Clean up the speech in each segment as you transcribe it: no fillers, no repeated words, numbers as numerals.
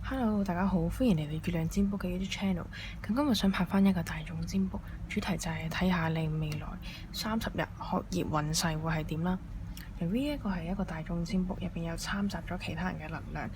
Hello，大家好，歡迎嚟到月亮占卜嘅 YouTube channel。咁今日想拍翻一個大眾占卜，主題就係睇下你未來30日學業運勢會係點啦。由於呢個係一個大眾占卜，入邊有參雜咗其他人嘅能量，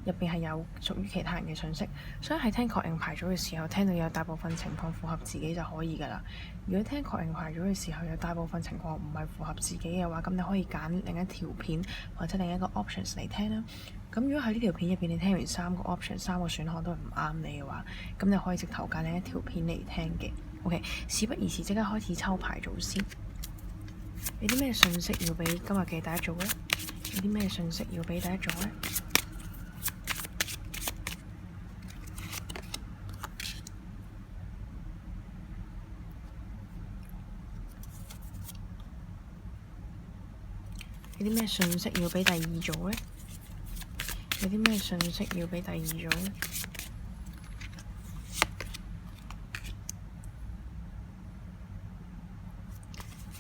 入邊係有屬於其他人嘅信息，所以喺聽確認牌組嘅時候，聽到有大部分情況符合自己就可以㗎啦。如果聽確認牌組嘅時候有大部分情況唔係符合自己嘅話，咁你可以揀另一條片或者另一個 options 嚟聽啦。咁如果喺呢條片入邊你聽完3個 option、3個選項都唔啱你嘅話，咁你可以直頭揀另一條片嚟聽嘅。OK，事不宜遲，即刻開始抽牌組先。有啲咩信息要俾今日嘅第一組呢？有啲咩信息要俾第一組呢？有啲咩信息要俾第二組呢？有啲咩信息要俾第二組呢？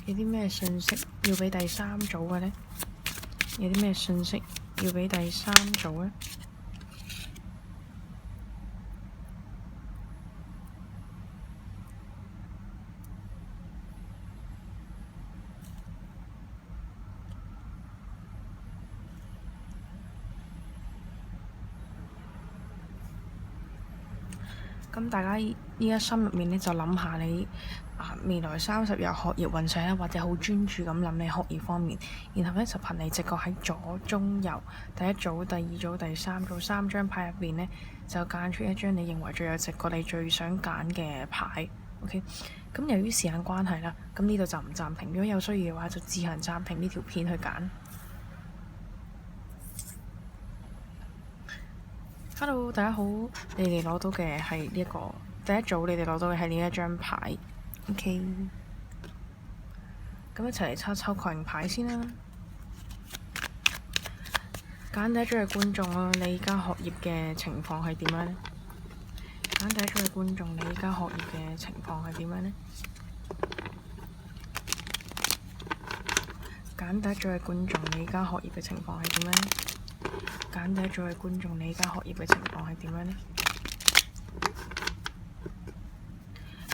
有啲咩信息要俾第三組嘅呢？有啲咩信息要俾第三組呢？咁大家依家心入面呢，就諗下你未來30日學業運勢啦，或者好專注咁諗你學業方面，然後呢，就憑你直覺喺左中右第一組、第二組、第三組3張牌入邊呢，就揀出一張你認為最有直覺、你最想揀嘅牌。OK，咁由於時間關係啦，咁呢度就唔暫停。如果有需要嘅話，就自行暫停呢條片去揀。Hello，大家好，你哋攞到嘅係呢一個第一組，你哋攞到嘅係呢一張牌。OK，咁一齊嚟抽確認牌先啦。揀第一組嘅觀眾啦，你而家學業嘅情況係點樣呢？揀第一組嘅觀眾，你而家學業嘅情況係點樣呢？揀第一組嘅觀眾，你而家學業嘅情況係點樣呢？揀第一組嘅觀眾，你而家學業嘅情況係點樣呢？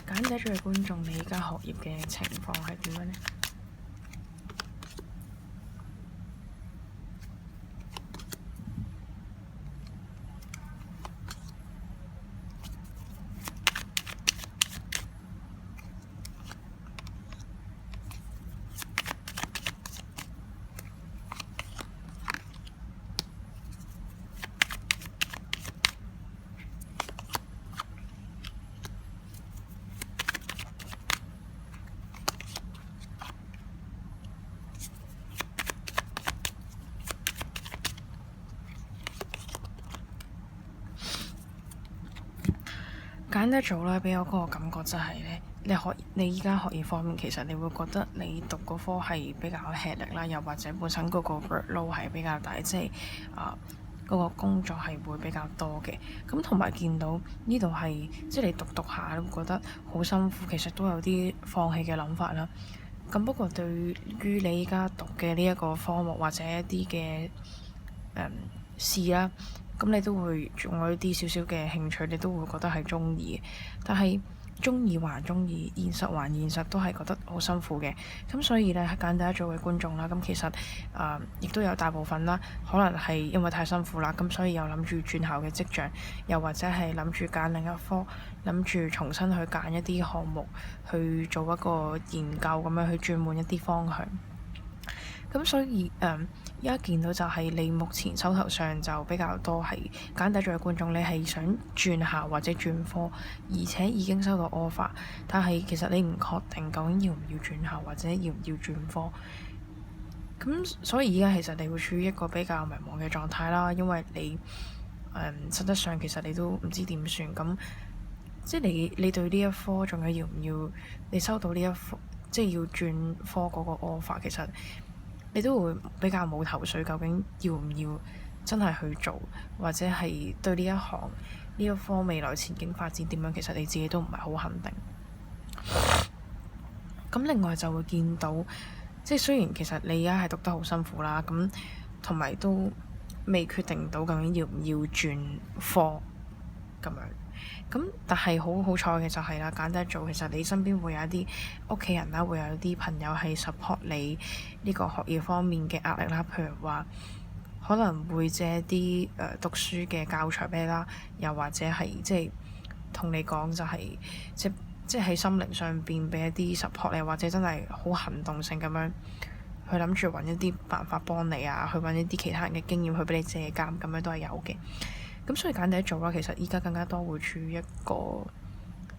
揀第一組嘅觀眾，你而家學業嘅情況係點樣呢？揀第一組咧，俾我嗰個感覺就係咧，你依家學業方面，其實你會覺得你讀嗰科係比較吃力啦，又或者本身嗰個 workload 係比較大，即係嗰個工作係會比較多嘅。咁同埋見到呢度係即係你讀下都覺得好辛苦，其實都有啲放棄嘅諗法啦。咁不過對於你依家讀嘅呢一個科目或者一啲嘅試啦，咁你都會仲有一啲少少嘅興趣，你都會覺得係鍾意嘅。但係鍾意還鍾意，現實還現實，都係覺得好辛苦嘅。咁所以呢，揀第一組嘅觀眾啦，咁其實亦都有大部分啦，可能係因為太辛苦啦，咁所以又諗住轉校嘅跡象，又或者係諗住揀另一科，諗住重新去揀一啲項目去做一個研究，咁樣去轉換一啲方向。咁所以依家見到就係你目前手頭上就比較多係揀第一組嘅觀眾，你係想轉校或者轉科，而且已經收到 offer，但係其實你唔確定究竟要唔要轉校或者要唔要轉科。咁所以而家其實你會處於一個比較迷茫嘅狀態啦，因為你實質上其實你都唔知點算。咁即係你對呢一科仲有要唔要？你收到呢一科即係要轉科嗰個 offer，其實你都會比較冇頭緒，究竟要唔要真係去做，或者係對呢一行呢一科未來前景發展點樣，其實你自己都唔係好肯定。咁另外就會見到，即係雖然其實你而家係讀得好辛苦啦，咁同埋都未決定到究竟要唔要轉科咁樣。咁但係好彩嘅就係啦，揀得做，其實你身邊會有一啲屋企人啦，會有啲朋友係 support 你呢個學業方面嘅壓力啦。譬如話可能會借啲讀書嘅教材俾你啦，又或者係即係同你講就係即係喺心靈上邊俾一啲 support 你，或者真係好行動性咁樣去諗住揾一啲辦法幫你啊，去揾一啲其他人嘅經驗去俾你借鑑，咁樣都係有嘅。咁所以揀第一組啦，其實依家更加多會處於一個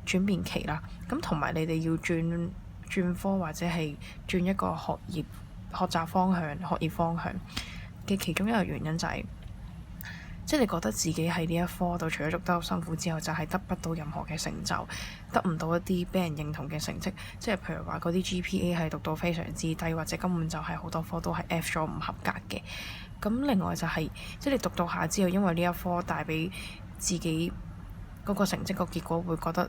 轉變期啦。咁同埋你哋要轉科或者係轉一個學習方向、學業方向嘅其中一個原因就係，即係你覺得自己喺呢一科度除咗讀得好辛苦之後，就係得不到任何嘅成就，得唔到一啲俾人認同嘅成績。即係譬如話嗰啲 GPA 係讀到非常之低，或者根本就係好多科都係 F 咗唔合格嘅。咁另外就係，即係你讀到下之後，因為呢一科帶俾自己嗰個成績個結果，會覺得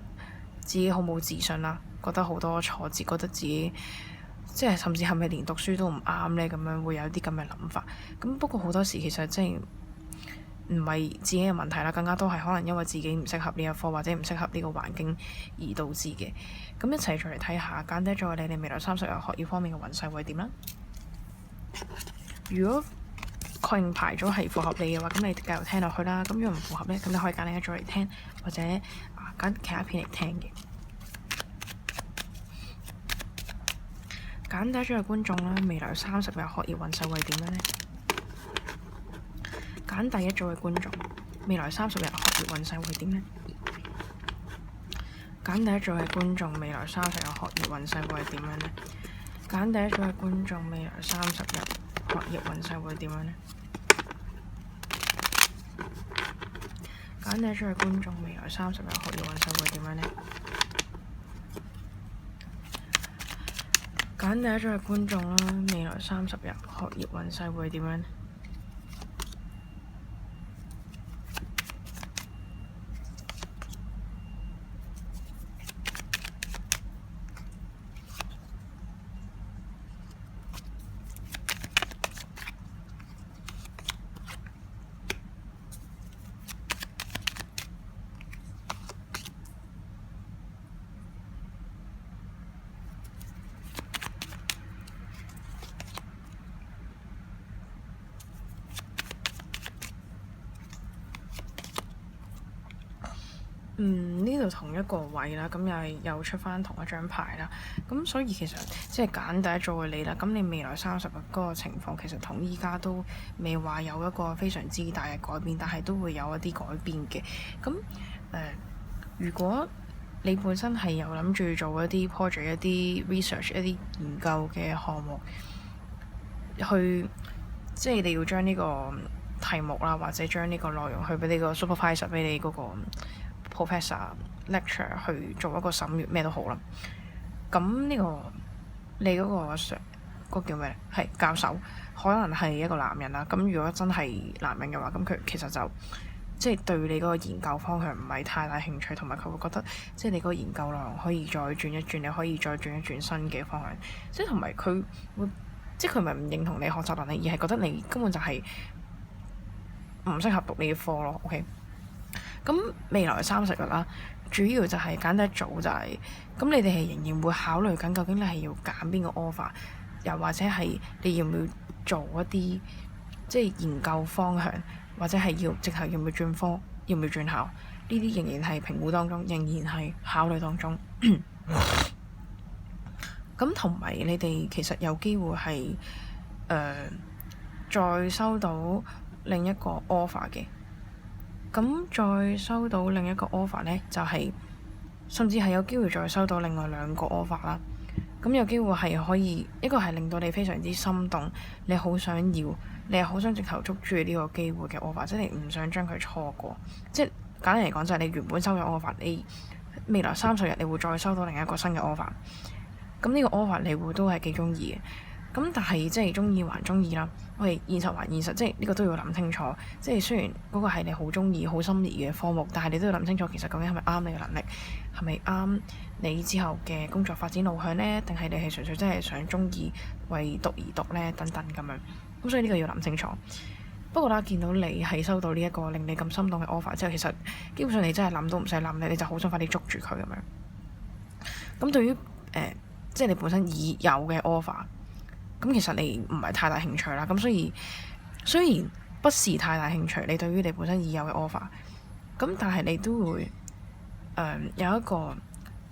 自己好冇自信啦，覺得好多挫折，覺得自己即係甚至係咪連讀書都唔啱呢？咁樣會有啲咁嘅諗法。咁不過好多時其實即係唔係自己嘅問題啦，更加多係可能因為自己唔適合呢一科或者唔適合呢個環境而導致嘅。咁一齊再嚟睇下，揀低咗你哋未來30日學業方面嘅運勢會點啦。如果確認排咗係符合你嘅話，咁你繼續聽落去啦。咁如果唔符合呢，咁你可以揀另一組嚟聽，或者揀其他片嚟聽嘅。揀第一組嘅觀眾啦，未來30日學業運勢會點樣呢？揀第一組嘅觀眾，未來30日學業運勢會點呢？揀第一組嘅觀眾，未來30日學業運勢會點樣呢？揀第一組嘅觀眾，未來30日學業運勢會點樣呢？揀第一組嘅觀眾，未來30日學業運勢會點樣呢？揀第一組嘅觀眾啦，未來30日學業運勢會點樣呢？呢度同一個位啦，咁又出翻同一張牌啦，咁所以其實即係揀第一組嘅你啦，咁你未來30日嗰個情況其實同依家都未話有一個非常之大嘅改變，但係都會有一啲改變嘅。咁如果你本身係有諗住做一啲 project、一啲 research、一啲研究嘅項目，即係你要將呢個題目啦，或者將呢個內容去俾你個 supervisor， 俾你嗰個professor lecture 去做一個審閱咩都好啦。咁呢個你嗰個嗰叫咩？係教授，可能係一個男人啦。咁如果真係男人嘅話，咁佢其實就即係對你嗰個研究方向唔係太大興趣，同埋佢會覺得即係你嗰個研究內容可以再轉一轉，你可以再轉一轉新嘅方向。即係同埋佢會即係佢唔係唔認同你學習能力，而係覺得你根本就係唔適合讀呢啲科咯。OK。咁未來30日啦，主要就係揀第一組就係，咁你哋係仍然會考慮緊究竟你係要揀邊個 offer，又或者係你要唔要做一啲即係研究方向，或者係直頭要唔要轉科，要唔要轉校，呢啲仍然係評估當中，仍然係考慮當中。咁同埋你哋其實有機會係再收到另一個 offer 嘅。咁再收到另一個 offer 呢，就係甚至係有機會再收到另外2個 offer 啦。咁有機會係可以一個係令到你非常之心動，你好想要，你係好想直頭捉住呢個機會嘅 offer，即係你唔想將佢錯過。即係簡單嚟講，就係你原本收咗 offer，你未來30日你會再收到另一個新嘅 offer。咁呢個 offer 你會都係幾中意嘅。咁但係即係中意還中意啦，我哋現實還現實，即係呢個都要諗清楚。即係雖然嗰個係你好中意、好心儀嘅科目，但係你都要諗清楚，其實究竟係咪啱你嘅能力，係咪啱你之後嘅工作發展路向呢？定係你係純粹真係想中意為讀而讀呢？等等咁樣。咁所以呢個要諗清楚。不過啦，見到你係收到呢一個令你咁心動嘅 offer 之後，其實基本上你真係諗都唔使諗，你就好想快啲捉住佢咁樣。咁對於即係你本身已有嘅 offer，咁其實你唔係太大興趣啦。咁所以雖然不是太大興趣，你對於你本身已有嘅 offer，咁但係你都會有一個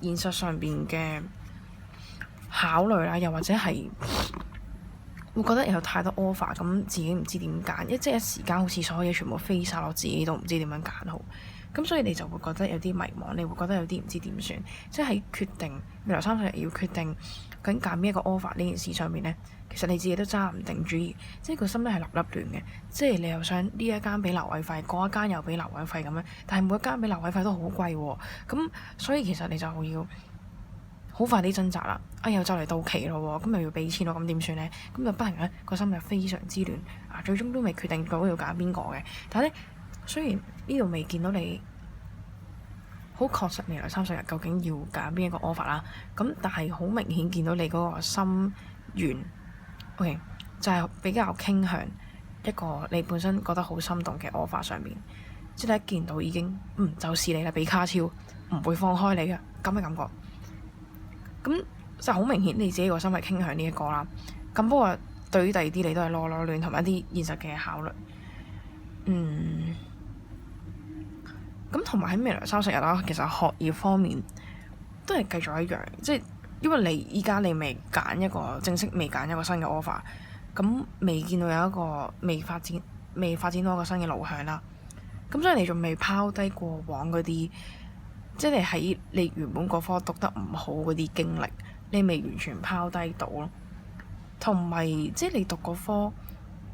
現實上邊嘅考慮啦，又或者係會覺得有太多 offer，咁自己唔知點揀，即係一時間好似所有嘢全部飛晒落自己都唔知點樣揀好。咁所以你就會覺得有啲迷茫，你會覺得有啲唔知點算，即係喺決定未來30日要決定究竟揀邊一個 offer 呢件事上面呢，其實你自己都揸唔定主意，即係個心咧係立立亂嘅，即係你又想呢一間俾留位費，嗰一間又俾留位費咁樣，但係每一間俾留位費都好貴喎，咁所以其實你就要好快啲掙扎啦，又就嚟到期咯喎，咁又要俾錢咯，咁點算呢？咁就不停咧個心就非常之亂，最終都未決定到要揀邊個嘅，但係咧。雖然呢度未見到你好確實未來30日究竟要揀邊一個 offer 啦，咁但係好明顯見到你嗰個心願，OK 就係比較傾向一個你本身覺得好心動嘅 offer 上面，即係你一見到已經就是你啦，比卡超唔會放開你嘅咁嘅感覺，咁就好明顯你自己個心係傾向呢一個啦。咁不過對於第二啲你都係囉囉攣同埋一啲現實嘅考慮，咁同埋喺未來30日啦，其實學業方面都係繼續一樣，即係因為你依家你未揀一個正式，未揀一個新嘅 offer，咁未見到有一個未發展到一個新嘅路向啦。咁所以你仲未拋低過往嗰啲，即係你喺你原本嗰科讀得唔好嗰啲經歷，你未完全拋低到咯。同埋即係你讀嗰科，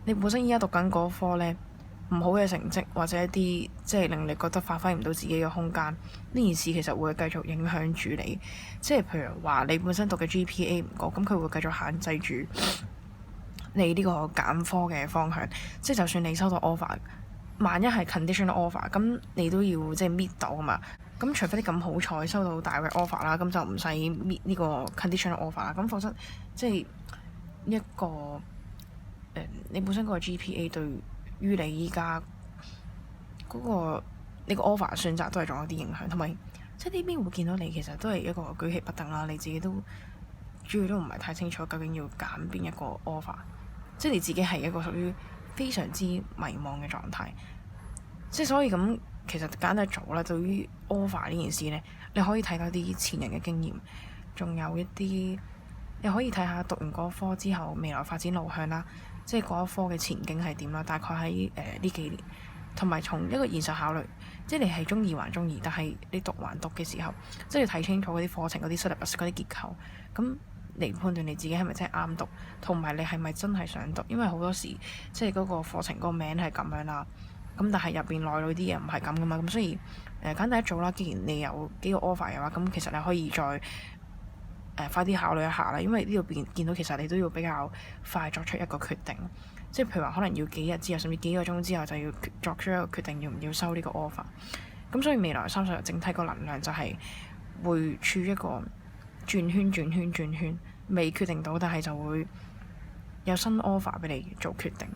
你本身依家讀緊嗰科呢，唔好嘅成績或者一啲即係令你覺得發揮唔到自己嘅空間，呢件事其實會繼續影響住你。即係譬如話你本身讀嘅 GPA 唔高，咁佢會繼續限制住你呢個揀科嘅方向。即係就算你收到 offer，萬一係 conditional offer，咁你都要即係搣到啊嘛。咁除非你咁好彩收到大嘅 offer 啦，咁就唔使搣呢個 conditional offer 啦。咁否則即係一個你本身嗰個 GPA 對於你依家嗰個你個 offer 選擇都係仲有啲影響，同埋即係呢邊會見到你其實都係一個舉棋不定啦，你自己都主要都唔係太清楚究竟要揀邊一個 offer， 即係你自己係一個屬於非常之迷茫嘅狀態，即係所以咁其實揀得早啦。對於 offer 呢件事呢，你可以睇到啲前人嘅經驗，仲有一啲你可以睇下讀完嗰科之後未來發展路向啦。即係嗰一科嘅前景係點啦？大概喺呢幾年，同埋從一個現實考慮，即係你係中意還中意，但係你讀還讀嘅時候，即係要睇清楚嗰啲課程嗰啲 syllabus 嗰啲結構，咁嚟判斷你自己係咪真係啱讀，同埋你係咪真係想讀？因為好多時即係嗰個課程個名係咁樣啦，咁但係入邊內裏啲嘢唔係咁噶嘛，咁所以揀第一組啦。既然你有幾個 offer 嘅話，咁其實你可以再快啲考慮一下啦，因為呢度見到其實你都要比較快作出一個決定，即係譬如話可能要幾日之後，甚至幾個鐘之後就要作出一個決定，要唔要收呢個 offer。咁所以未來30日整體個能量就係會處於一個轉圈，未決定到，但係就會有新 offer 俾你做決定。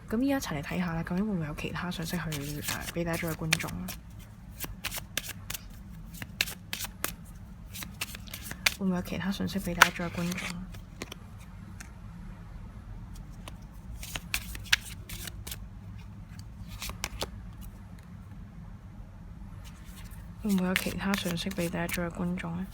咁依家一齊嚟睇下啦，究竟會唔會有其他信息去俾大家做嘅觀眾咧？會唔會有其他信息俾大家做嘅觀眾？會唔會有其他信息俾大家做嘅觀眾呢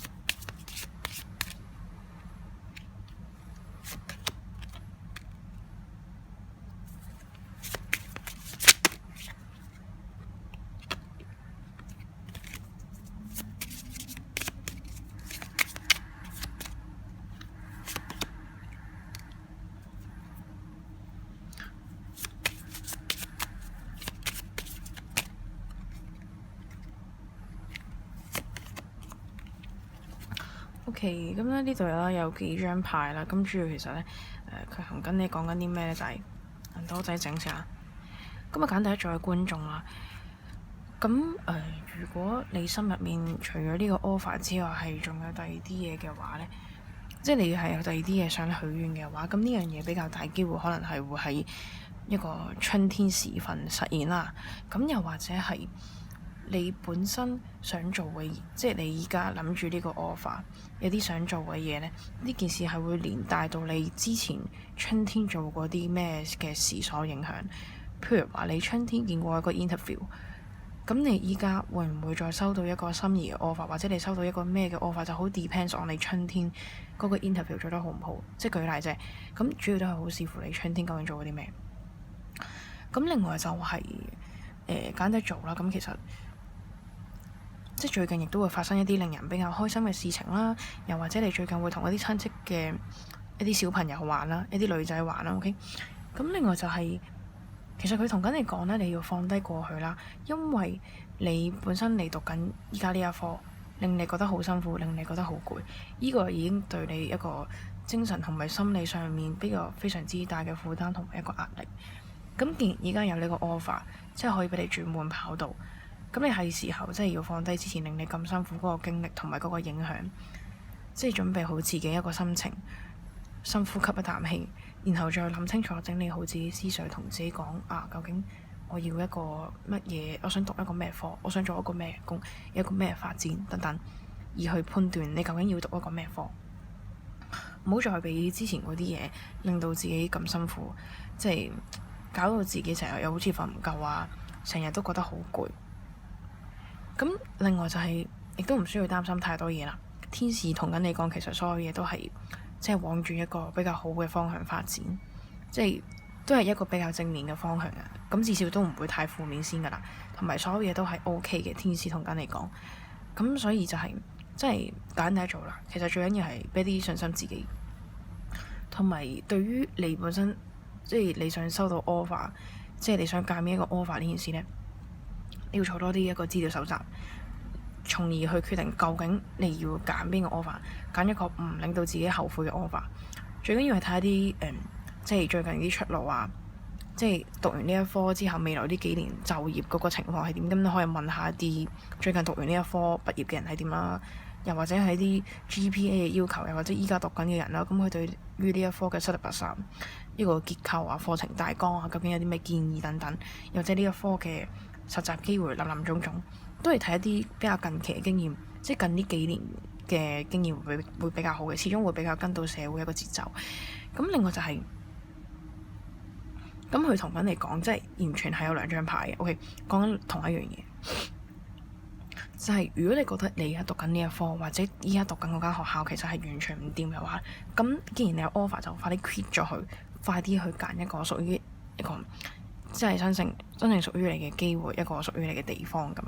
？OK，咁咧呢度啦有幾張牌啦，咁主要其實咧佢同緊你講緊啲咩咧，就係多仔整下。咁啊揀第一組嘅觀眾啦。咁如果你心入面除咗呢個 offer 之外，係仲有第二啲嘢嘅話咧，即係你係有第二啲嘢想許願嘅話，咁呢樣嘢比較大機會可能係會喺一個春天時分實現啦。咁又或者係你本身想做嘅，即係你而家諗住呢個 offer 有啲想做嘅嘢呢，呢件事係會連帶到你之前春天做過啲咩嘅事所影響。譬如話你春天見過一個 interview，咁你依家會唔會再收到一個心儀嘅 offer，或者你收到一個咩嘅 offer，就好 depends on 你春天嗰個 interview 做得好唔好。即係舉例啫，咁主要都係好視乎你春天究竟做過啲咩。咁另外就係簡單做啦。咁其實即係最近亦都會發生一啲令人比較開心嘅事情啦，又或者你最近會同一啲親戚嘅一啲小朋友玩啦，一啲女仔玩啦。OK，咁另外就係其實佢同緊你講咧，你要放低過去啦，因為你本身你讀緊依家呢一科，令你覺得好辛苦，令你覺得好攰，呢個已經對你一個精神同埋心理上面比較非常之大嘅負擔同埋一個壓力。咁既然而家有呢個 offer，即係可以俾你轉換跑道，咁你係時候即係要放低之前令你咁辛苦嗰個經歷同埋嗰個影響，即係準備好自己一個心情，深呼吸一啖氣，然後再諗清楚，整理好自己思緒，同自己講究竟我要一個乜嘢，我想讀一個咩科，我想做一個咩工，一個咩發展等等，而去判斷你究竟要讀一個咩科。唔好再俾之前嗰啲嘢令到自己咁辛苦，即係搞到自己成日又好似瞓唔夠啊，成日都覺得好攰。咁另外就係亦都唔需要擔心太多嘢啦。天使同緊你講，其實所有嘢都係即係往住一個比較好嘅方向發展，即係都係一個比較正面嘅方向啊。咁至少都唔會太負面先噶啦，同埋所有嘢都係 OK 嘅。天使同緊你講，咁所以就係即係簡單做啦。其實最緊要係俾啲信心自己，同埋對於你本身即係你想收到 offer，即係你想揀邊一個 offer 呢件事呢，你要做多啲一個資料搜集，從而去決定究竟你要揀邊個 offer，揀一個唔令到自己後悔嘅 offer。最緊要係睇一啲即係最近啲出路啊，即係讀完呢一科之後未來呢幾年就業嗰個情況係點，咁你可以問下一啲最近讀完呢一科畢業嘅人係點啦，又或者係啲 GPA 嘅要求，又或者依家讀緊嘅人啦，咁佢對於呢一科嘅783呢個結構啊、課程大綱啊，究竟有啲咩建議等等，又或者呢一科嘅實習機會林林種種，都係睇一啲比較近期嘅經驗，即係近呢幾年嘅經驗會比較好嘅，始終會比較跟到社會一個節奏。咁另外就係咁佢同緊你講，即係完全係有兩張牌嘅。OK， 講緊同一樣嘢，就係如果你覺得你而家讀緊呢一科，或者依家讀緊嗰間學校其實係完全唔掂嘅話，咁既然你有 offer，就快啲 quit 咗佢，快啲去揀一個屬於一個即係真正屬於你嘅機會，一個屬於你嘅地方咁樣。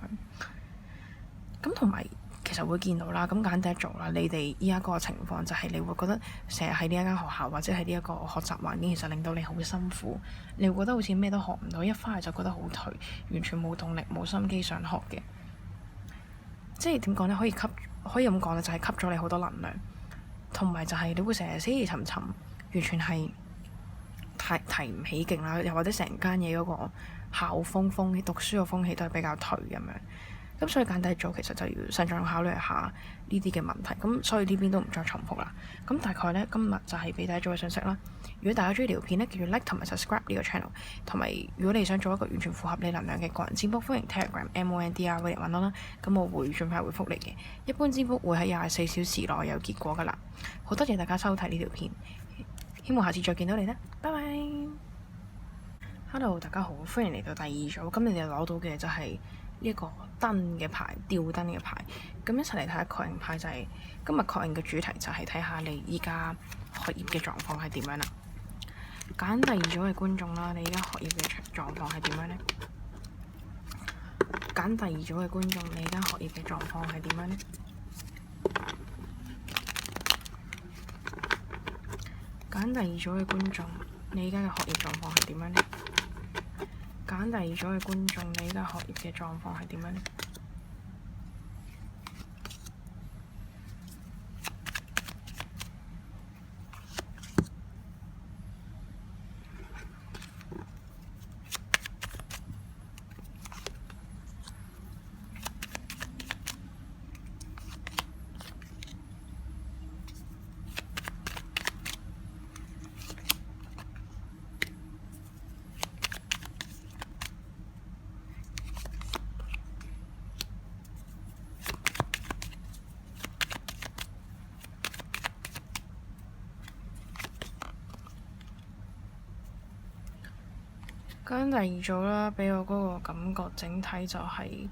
咁同埋其實會見到啦，咁簡單做啦。你哋依家嗰個情況就係你會覺得成日喺呢一間學校或者係呢一個學習環境，其實令到你好辛苦，你會覺得好似咩都學唔到，一翻嚟就覺得好頹，完全冇動力、冇心機想學嘅。即係點講呢？可以咁講咧，就係吸咗你好多能量，同埋就係你會成日死氣沉沉，完全係提唔起勁啦，又或者成間嘢嗰個校風氣、讀書嘅風氣都係比較頹咁樣。咁所以簡單做，其實就要慎重考慮下呢啲嘅問題。咁所以呢邊都唔再重複啦。咁大概呢，今日就係俾大家做嘅信息啦。如果大家中意條片呢，記住 like 同埋 subscribe 呢個 channel。同埋如果你想做一個完全符合你能量嘅個人占卜，歡迎 Telegram MONDR 嚟揾我啦。咁我會盡快回覆你嘅。一般占卜會喺24小時內有結果噶啦。好多謝大家收睇呢條片，希望下次再見到你啦。拜拜。Hello，大家好，歡迎嚟到第二組。咁你哋攞到嘅就係呢一個燈嘅牌，吊燈嘅牌。咁一齊嚟睇下確認牌，就係今日確認嘅主題就係睇下你依家學業嘅狀況係點樣啦。揀第二組嘅觀眾啦，你依家學業嘅狀況係點樣呢？揀第二組嘅觀眾，你依家學業嘅狀況係點樣呢？揀第二組嘅觀眾，你依家嘅學業狀況係點樣呢？揀第二組嘅觀眾，你依家學業嘅狀況係點樣呢？咁第二組啦，俾我嗰個感覺整體就係、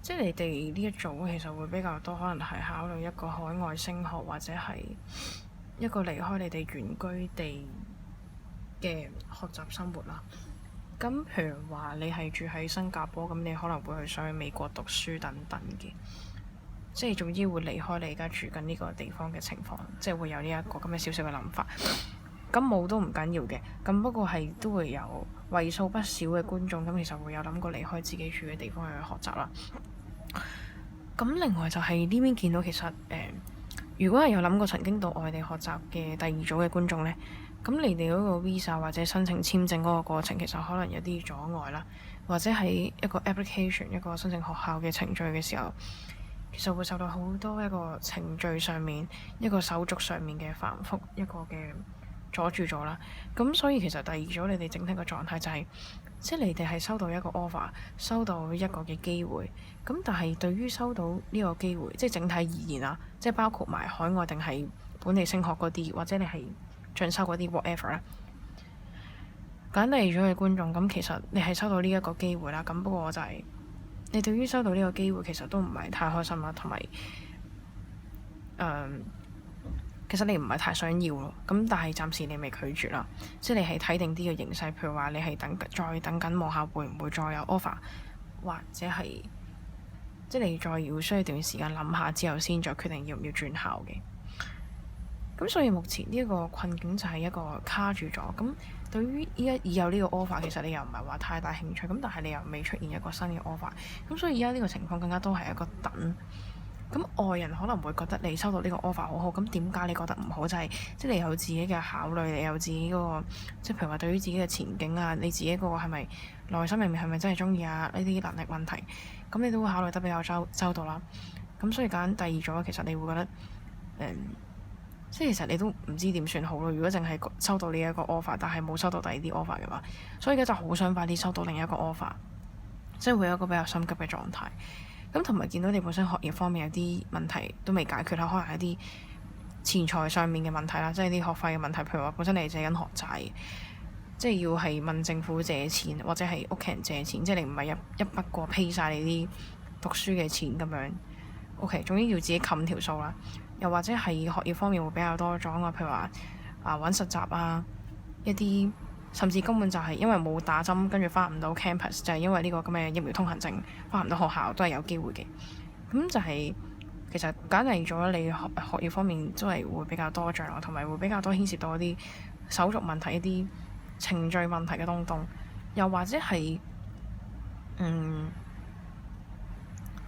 即係你哋呢一組其實會比較多，可能係考慮一個海外升學或者係一個離開你哋原居地嘅學習生活啦。咁譬如話你係住喺新加坡，咁你可能會去想去美國讀書等等嘅，即係總之會離開你而家住緊呢個地方嘅情況，即係會有呢一個咁嘅少少嘅諗法。咁冇都唔緊要嘅，咁不過係都會有為數不少嘅觀眾，咁其實會有諗過離開自己住嘅地方去學習啦。咁另外就係呢邊見到其實如果係有諗過曾經到外地學習嘅第二組嘅觀眾呢，咁你哋嗰個 visa 或者申請簽證嗰個過程其實可能有啲阻礙啦，或者喺一個 application 一個申請學校嘅程序嘅時候，其實會受到好多一個程序上面一個手續上面嘅繁複一個嘅阻住咗啦。咁所以其實第二組你哋整體個狀態就係、即係你哋係收到一個 offer， 收到一個嘅機會。咁但係對於收到呢個機會，即係整體而言啊，即係包括埋海外定係本地升學嗰啲，或者你係進修嗰啲 whatever 啦。揀第二組嘅觀眾，咁其實你係收到呢一個機會啦。咁不過就係、你對於收到呢個機會其實都唔係太開心啦，同埋其實你唔係太想要咯。咁但係暫時你未拒絕啦，即係你係睇定啲嘅形勢，譬如話你係再等緊望下會唔會再有 offer，或者係即係你再要需要一段時間諗下之後先再決定要唔要轉校嘅。咁所以目前呢一個困境就係一個卡住咗。咁對於依家已有呢個 offer， 其實你又唔係話太大興趣，咁但係你又未出現一個新嘅 offer， 咁所以依家呢個情況更加都係一個等。咁外人可能會覺得你收到呢個 offer 好好，咁點解你覺得唔好？就係即係你有自己嘅考慮，你有自己嗰個即係譬如話對於自己嘅前景啊，你自己嗰個係咪內心入面係咪真係中意啊？呢啲能力問題，咁你都會考慮得比較周到啦。咁所以揀第二組，其實你會覺得即係其實你都唔知點算好咯。如果淨係收到呢一個 offer， 但係冇收到第二啲 offer 嘅話，所以而家就好想快啲收到另一個 offer， 即係會有一個比較心急嘅狀態。咁同埋見到你本身學業方面有啲問題都未解決啦，可能係一啲錢財上面嘅問題啦，即係啲學費嘅問題，譬如話本身你係借緊學債，即係要係問政府借錢或者係屋企人借錢，即係你唔係一筆過批晒你啲讀書嘅錢咁樣。OK， 總之要自己冚條數啦。又或者係學業方面會比較多咗啊，譬如話揾實習啊，一啲甚至根本就係因為冇打針，跟住翻唔到 campus， 就係因為呢個咁嘅疫苗通行證翻唔到學校都係有機會嘅。咁就係、其實揀嚟咗你學業方面都係會比較多障礙，同埋會比較多牽涉到一啲手續問題、一啲程序問題嘅東東，又或者係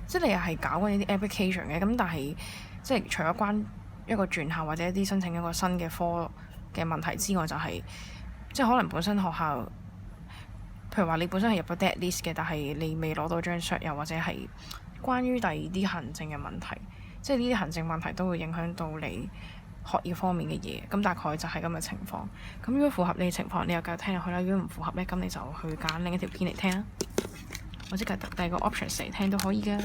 即係你又係搞緊呢啲 application 嘅，咁但係即係除咗關一個轉校或者一啲申請一個新嘅科嘅問題之外，就係、即係可能本身學校，譬如話你本身係入咗 dead list 嘅，但係你未攞到張 cert，又或者係關於第二啲行政嘅問題，即係呢啲行政問題都會影響到你學業方面嘅嘢。咁大概就係咁嘅情況。咁如果符合你嘅情況，你又繼續聽落去啦；如果唔符合呢，咁你就去揀另一條片嚟聽啦，或者揀第二個 option 嚟聽都可以㗎。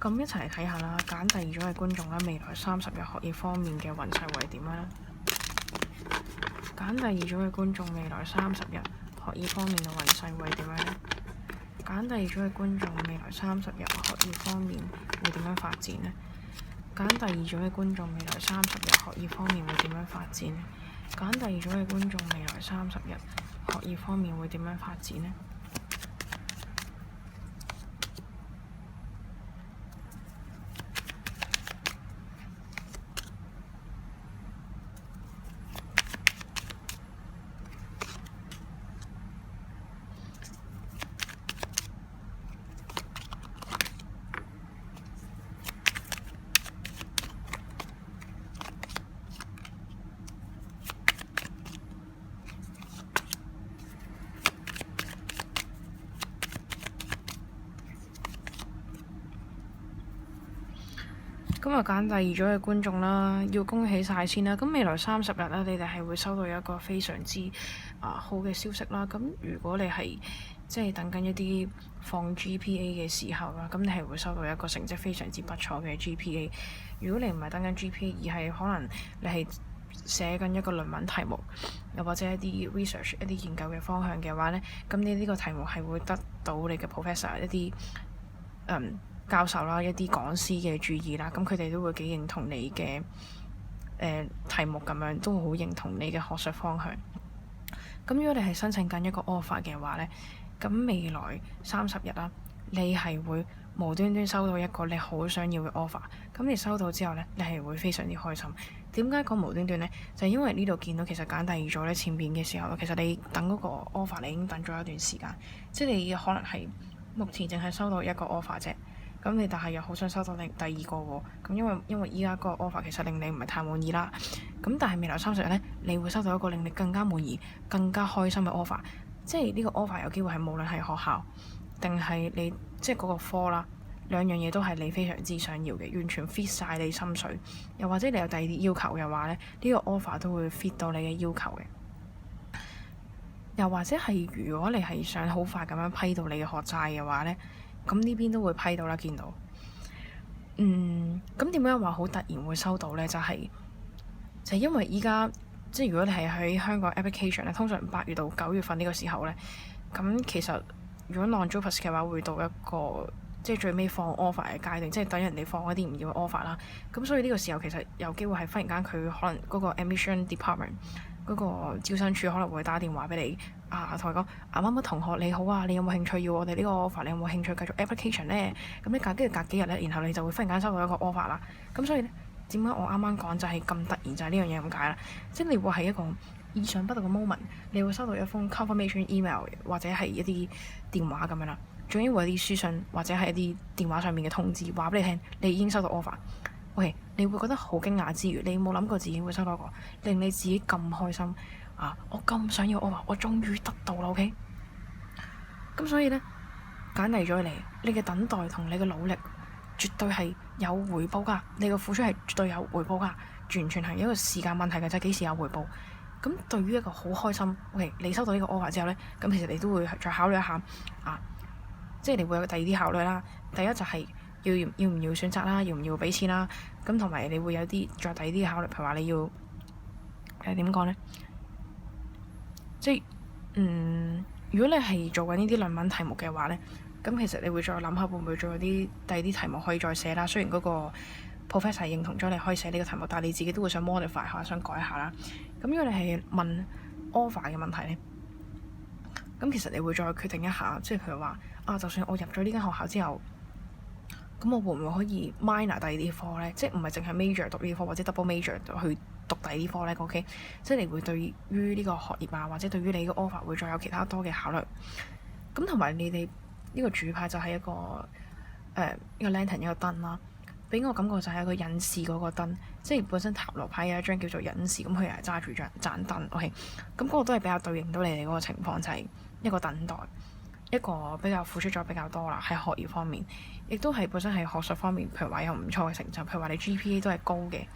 咁一齊嚟睇下啦，揀第二組嘅觀眾啦，未來30日學業方面嘅運勢會係點樣咧？揀第二組嘅觀眾，未來30日學業方面嘅運勢會係點樣咧？揀第二組嘅觀眾，未來30日學業方面會點樣發展呢？揀第二組嘅觀眾，未來30日學業方面會點樣發展呢？揀第二組嘅觀眾，未來30日學業方面會點樣發展呢？咁啊，揀第二組嘅觀眾啦，要恭喜晒先啦！咁未來30日咧，你哋係會收到一個非常之好嘅消息啦。咁如果你係即係等緊一啲放 GPA 嘅時候啦，咁你係會收到一個成績非常之不錯嘅 GPA。如果你唔係等緊 GPA，而係可能你係寫緊一個論文題目，又或者一啲 research 一啲研究嘅方向嘅話呢，咁你呢個題目係會得到你嘅 professor 一啲教授啦、一啲講師嘅注意啦，咁佢哋都會幾認同你嘅題目咁樣，都會好認同你嘅學術方向。咁如果你係申請緊一個 offer 嘅話呢，咁未來30日啦，你係會無端端收到一個你好想要嘅 offer，咁你收到之後呢，你係會非常之開心。點解講無端端呢？就係因為呢度見到其實揀第二組呢，前面嘅時候，其實你等嗰個 offer 你已經等咗一段時間，即係你可能係目前淨係收到一個 offer 啫。咁你但係又好想收到第二個喎，咁因為依家個 offer 其實令你唔係太滿意啦。咁但係未來30日呢，你會收到一個令你更加滿意、更加開心嘅 offer。即係呢個 offer 有機會係無論係學校定係你即係嗰個科啦，兩樣嘢都係你非常之想要嘅，完全 fit 晒你心水。又或者你有第二啲要求嘅話呢，呢個 offer 都會 fit 到你嘅要求嘅。又或者係如果你係想好快咁樣批到你嘅學債嘅話呢，咁呢邊都會批到啦，見到。咁點解話好突然會收到呢？就係因為依家即係如果你係喺香港 application 咧，通常8月到9月份呢個時候呢，咁其實如果 non-JUPAS 嘅話，會到一個即係最尾放 offer 嘅階段，即係等人哋放一啲唔要嘅 offer 啦。咁所以呢個時候其實有機會係忽然間佢可能嗰個 admission department 嗰個招生處可能會打電話俾你同佢講乜乜同學你好啊，你有冇興趣要我哋呢個 offer？ 你有冇興趣繼續 application 呢？咁你隔幾日呢，然後你就會忽然間收到一個 offer 啦。咁所以呢，點解我啱啱講就係咁突然，就係呢樣嘢咁解啦。即係你會係一個意想不到嘅 moment，你會收到一封 confirmation email 或者係一啲電話咁樣啦。仲要會有啲書信或者係一啲電話上面嘅通知，話俾你聽，你已經收到 offer。OK， 你會覺得好驚訝之餘，你冇諗過自己會收到一個令你自己咁開心我咁想要 offer，我終於得到啦。OK，咁所以呢，揀嚟咗你嘅等待同你嘅努力絕對係有回報㗎，你嘅付出係絕對有回報㗎，完全係一個時間問題嘅啫，幾時有回報？咁對於一個好開心，OK，你收到呢個 offer 之後呢，咁其實你都會再考慮一下即係你會有第二啲考慮啦。第一就係要唔要選擇啦，要唔要俾錢啦，咁同埋你會有啲再第二啲考慮，譬如話你要點講呢？即係如果你係做緊呢啲論文題目嘅話呢，咁其實你會再諗下會唔會仲有啲第二啲題目可以再寫啦。雖然嗰個 professor 認同咗你可以寫呢個題目，但係你自己都會想 modify 下，想改下啦。咁如果你係問 offer 嘅問題呢，咁其實你會再決定一下，即係譬如話就算我入咗呢間學校之後，咁我會唔會可以 minor 第二啲科呢？即係唔係淨係 major 讀呢啲科，或者 double major 去讀第二啲科呢？OK，即係你會對於呢個學業或者對於你個 offer 會再有其他多嘅考慮。咁同埋你哋呢個主牌就係一個lantern 一個燈啦，俾我感覺就係一個隱士嗰個燈，即係本身塔羅牌有一張叫做隱士，咁佢又係揸住盞燈。OK，咁嗰個都係比較對應到你哋嗰個情況，就係一個等待。一個比較付出咗比較多啦，喺學業方面，亦都係本身係學術方面，譬如話有唔錯嘅成就，譬如話你 GPA 都係高嘅。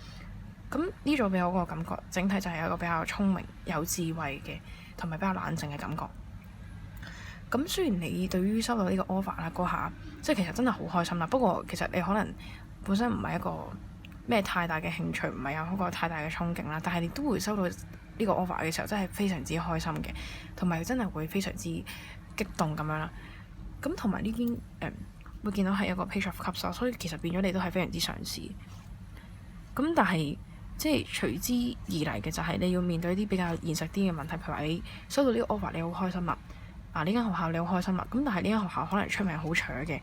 咁呢種俾我個感覺，整體就係一個比較聰明、有智慧嘅，同埋比較冷靜嘅感覺。咁雖然你對於收到呢個 offer 啦嗰下，即係其實真係好開心啦。不過其實你可能本身唔係一個咩太大嘅興趣，唔係有一個太大嘅憧憬啦，但係你都會收到呢個 offer 嘅時候，真係非常之開心嘅，同埋真係會非常之激動咁樣啦，咁同埋呢邊會見到係一個 Page of Cups，所以其實變咗你都係非常之嘗試。咁但係即係隨之而嚟嘅就係你要面對一啲比較現實啲嘅問題，譬如話你收到呢個 offer 你好開心啦，呢間學校你好開心啦，咁但係呢間學校可能出名好扯嘅，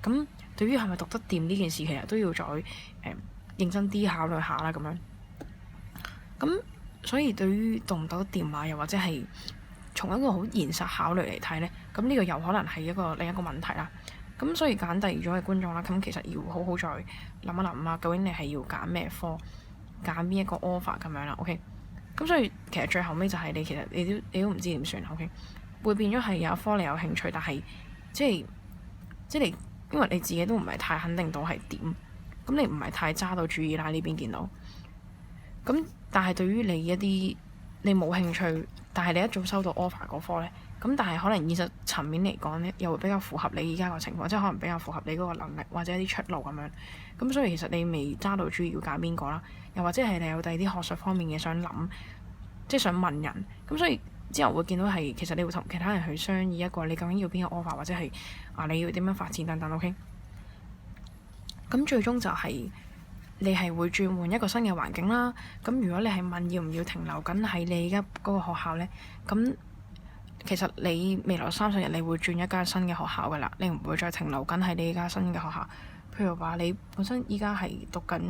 咁對於係咪讀得掂呢件事，其實都要再認真啲考慮下啦咁樣。咁所以對於讀唔讀得掂又或者係從一個好現實考慮嚟睇呢，咁呢個又可能係另一個問題啦。咁所以揀第二組嘅觀眾啦，咁其實要好好再諗一諗究竟你係要揀咩科，揀邊一個 offer 咁樣啦。OK，咁所以其實最後尾就係其實你都唔知點算。OK，會變咗係有一科你有興趣，但係即係你因為你自己都唔係太肯定到係點，咁你唔係太揸到主意啦。呢邊見到咁，但係對於你一啲你冇興趣，但係你一早收到 offer 嗰科呢，咁但係可能現實層面嚟講呢，又會比較符合你而家個情況，即係可能比較符合你嗰個能力或者一啲出路咁樣。咁所以其實你未揸到主意要揀邊個啦，又或者係你有第二啲學術方面嘅想諗，即係想問人。咁所以之後會見到係其實你會同其他人去商議一個你究竟要邊個 offer，或者係你要點樣發展等等。OK，咁最終就係你係會轉換一個新嘅環境啦。咁如果你係問要唔要停留緊喺你而家嗰個學校呢，咁其實你未來30日你會轉一間新嘅學校㗎啦，你唔會再停留緊喺你而家新嘅學校。譬如話你本身依家係讀緊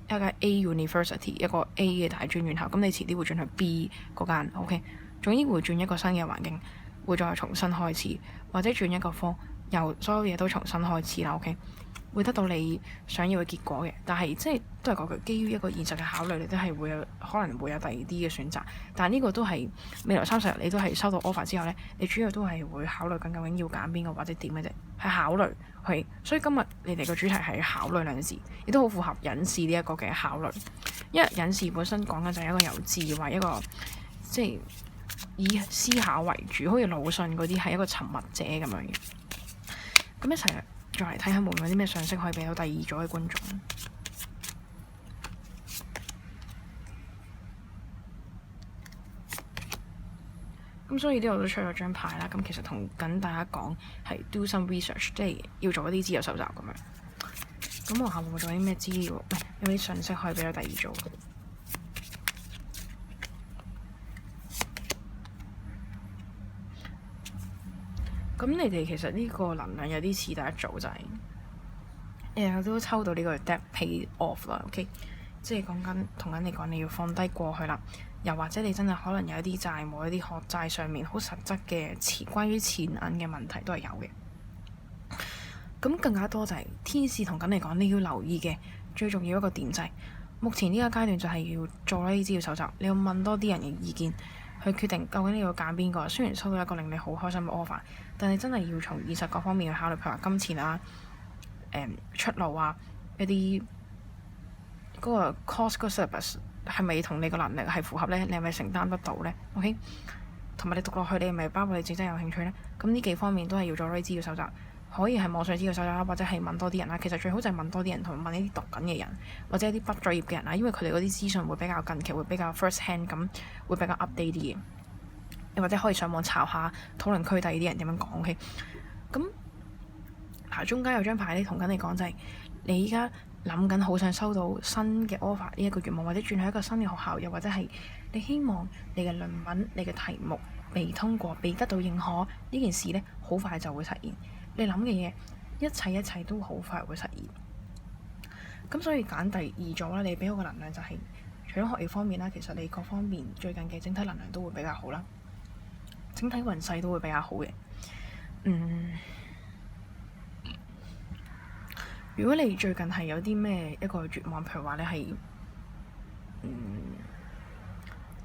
一間 A University 一個 A 嘅大專院校，咁你遲啲會轉去 B 嗰間。OK，總之會轉一個新嘅環境，會再重新開始，或者轉一個科，由所有嘢都重新開始啦。OK，會得到你想要嘅結果嘅，但係即係都係嗰句，基於一個現實嘅考慮，你都係會有可能會有第二啲嘅選擇。但係呢個都係未來30日你都係收到 offer 之後呢，你主要都係會考慮緊究竟要揀邊個或者點嘅啫，係考慮係。所以今日你哋個主題係考慮兩個字，亦都好符合隱士呢一個嘅考慮。因為隱士本身講緊就係一個有智慧，一個即係以思考為主，好似魯迅嗰啲係一個沉默者咁樣嘅。咁一齊再嚟睇下，會唔會有啲咩信息可以俾到第二組嘅觀眾？咁所以呢度都出咗張牌啦。咁其實同緊大家講係 do some research，即係要做一啲資料搜集咁樣。咁我下會唔會做啲咩資料？有啲信息可以俾到第二組。咁你哋其實呢個能量有啲似第一組就係，都抽到呢個 debt pay off 啦。OK，即係講緊同緊你講，你要放低過去啦。又或者你真係可能有一啲債務、一啲學債上面好實質嘅關於錢銀嘅問題都係有嘅。咁更加多就係天使同緊你講，你要留意嘅最重要一個點就係，目前呢個階段就係要做呢啲資料搜集，你要問多啲人嘅意見，去決定究竟你要揀邊個。雖然收到一個令你好開心嘅 offer，但係真係要從現實各方面去考慮，譬如話金錢啊、出路啊、一啲嗰個 cost 嗰個 service 係咪同你個能力係符合呢？你係咪承擔得到呢？ OK， 同埋你讀落去，你係咪包括你自己真係有興趣呢？咁呢幾方面都係要做呢啲資料搜集，可以係網上資料搜集啦，或者係問多啲人啦。其實最好就係問多啲人，同埋問一啲讀緊嘅人，或者一啲畢咗業嘅人啦，因為佢哋嗰啲資訊會比較近期，會比較 first hand， 咁會比較 update 啲嘅。又或者可以上網查下討論區第二啲人點樣講。OK，咁中間有張牌咧，同緊你講就係你依家諗緊好想收到新嘅 offer 呢一個願望，或者轉去一個新嘅學校，又或者係你希望你嘅論文、你嘅題目被通過、被得到認可呢件事呢，好快就會實現。你諗嘅嘢，一切都好快會實現。咁所以揀第二組啦，你俾我個能量就係，除咗學業方面啦，其實你各方面最近嘅整體能量都會比較好啦，整體運勢都會比較好嘅。如果你最近係有啲咩一個願望，譬如話你係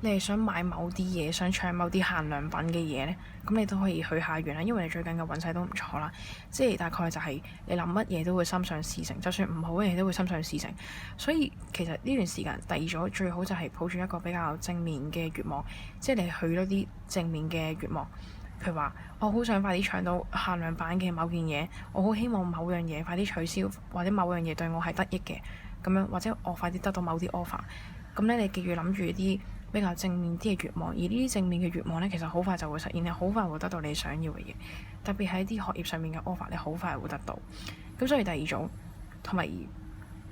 你係想買某啲嘢，想搶某啲限量品嘅嘢呢，咁你都可以許下願啦，因為你最近嘅運勢都唔錯啦。即係大概就係你諗乜嘢都會心想事成，就算唔好嘅嘢都會心想事成。所以其實呢段時間第二組最好就係抱住一個比較正面嘅願望，即係你許多啲正面嘅願望。譬如話，我好想快啲搶到限量版嘅某件嘢，我好希望某樣嘢快啲取消，或者某樣嘢對我係得益嘅咁樣，或者我快啲得到某啲 offer。咁咧，你記住諗住啲比較正面啲嘅願望，而呢啲正面嘅願望咧，其實好快就會實現，你好快會得到你想要嘅嘢。特別係一啲學業上面嘅 offer，你好快會得到。咁所以第二組同埋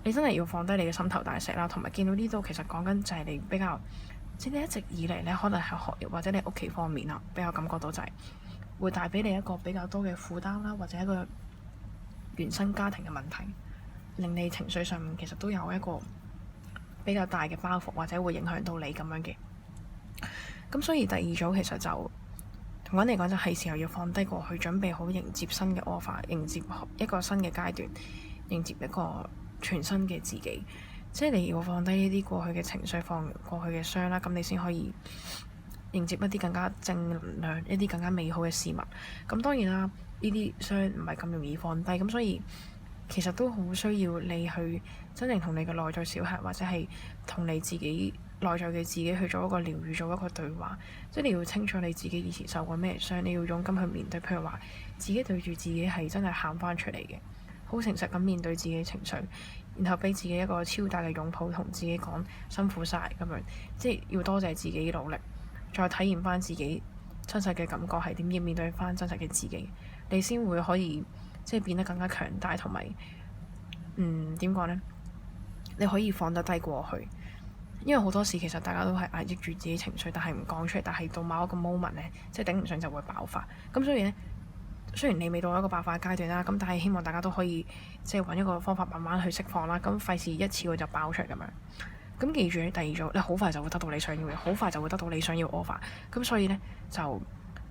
你真係要放低你嘅心頭大石啦，同埋見到呢度其實講緊就係你比較。即係你一直以嚟咧，可能係學業或者你屋企方面啦，比較感覺到就係會帶俾你一個比較多嘅負擔啦，或者一個原生家庭嘅問題，令你情緒上面其實都有一個比較大嘅包袱，或者會影響到你咁樣嘅。咁所以第二組其實就同我嚟講，就係時候要放低過去，準備好迎接新嘅 offer，迎接一個新嘅階段，迎接一個全新嘅自己。即係你要放低呢啲過去嘅情緒，放過去嘅傷啦，咁你先可以迎接一啲更加正能量、一啲更加美好嘅事物。咁當然啦，呢啲傷唔係咁容易放低，咁所以其實都好需要你去真正同你嘅內在小孩，或者係同你自己內在嘅自己去做一個療癒，做一個對話。即係你要清楚你自己以前受過咩傷，你要勇敢去面對。譬如話自己對住自己係真係喊翻出嚟嘅，好誠實咁面對自己情緒，然後俾自己一個超大嘅擁抱，同自己講辛苦晒咁樣。即係要多謝自己努力，再體驗翻自己真實嘅感覺係點，要面對翻真實嘅自己，你先會可以即係變得更加強大，同埋點講呢？你可以放得低過去，因為好多時其實大家都係壓抑住自己情緒，但係唔講出嚟，但係到某一個 moment 呢，即係頂唔順就會爆發。咁所以呢，雖然你未到一個爆發階段啦，咁但係希望大家都可以即係揾一個方法慢慢去釋放啦。咁費事一次過就爆出嚟咁樣。咁記住第二組，你好快就會得到你想要嘅，好快就會得到你想要 offer。咁所以呢，就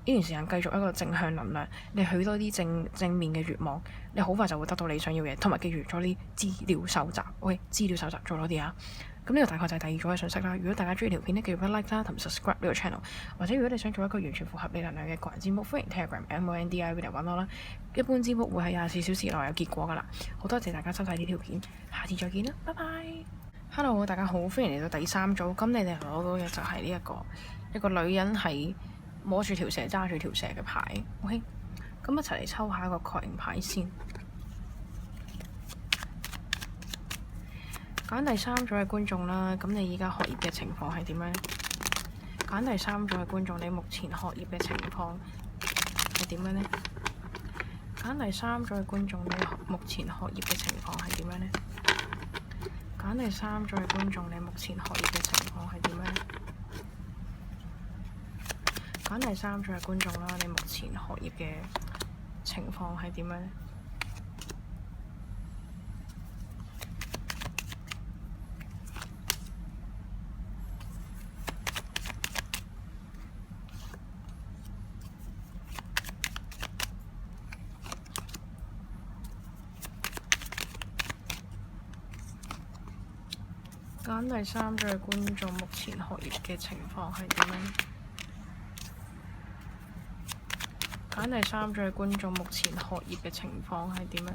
呢段時間繼續一個正向能量，你許多啲正面嘅願望，你好快就會得到你想要嘅。同埋記住做啲資料搜集，OK，資料搜集做多啲啊。咁呢個大概就係第二組嘅信息啦。如果大家中意條片呢，記住 like 啦，同 subscribe 呢個 channel。或者如果你想做一個完全符合你能量嘅個人占卜，歡迎 Telegram MONDI 嚟揾我啦。一般占卜會喺24小時內有結果㗎啦。好多謝大家收睇呢條片，下次再見啦，拜拜。Hello， 大家好，歡迎嚟到第三組。咁你哋攞到嘅就係呢一個女人係摸住條蛇揸住條蛇嘅牌。OK，咁一齊嚟抽下一個確認牌先。揀第三組嘅觀眾啦，咁你依家學業嘅情況係點樣呢？揀第三組嘅觀眾，你目前學業嘅情況係點樣呢？揀第三組嘅觀眾，你目前學業嘅情況係點樣呢？揀第三組嘅觀眾，你目前學業嘅情況係點樣呢？揀第三組嘅觀眾啦，你目前學業嘅情況係點樣呢？揀第三組嘅觀眾，目前學業嘅情況係點樣？揀第三組嘅觀眾，目前學業嘅情況係點樣？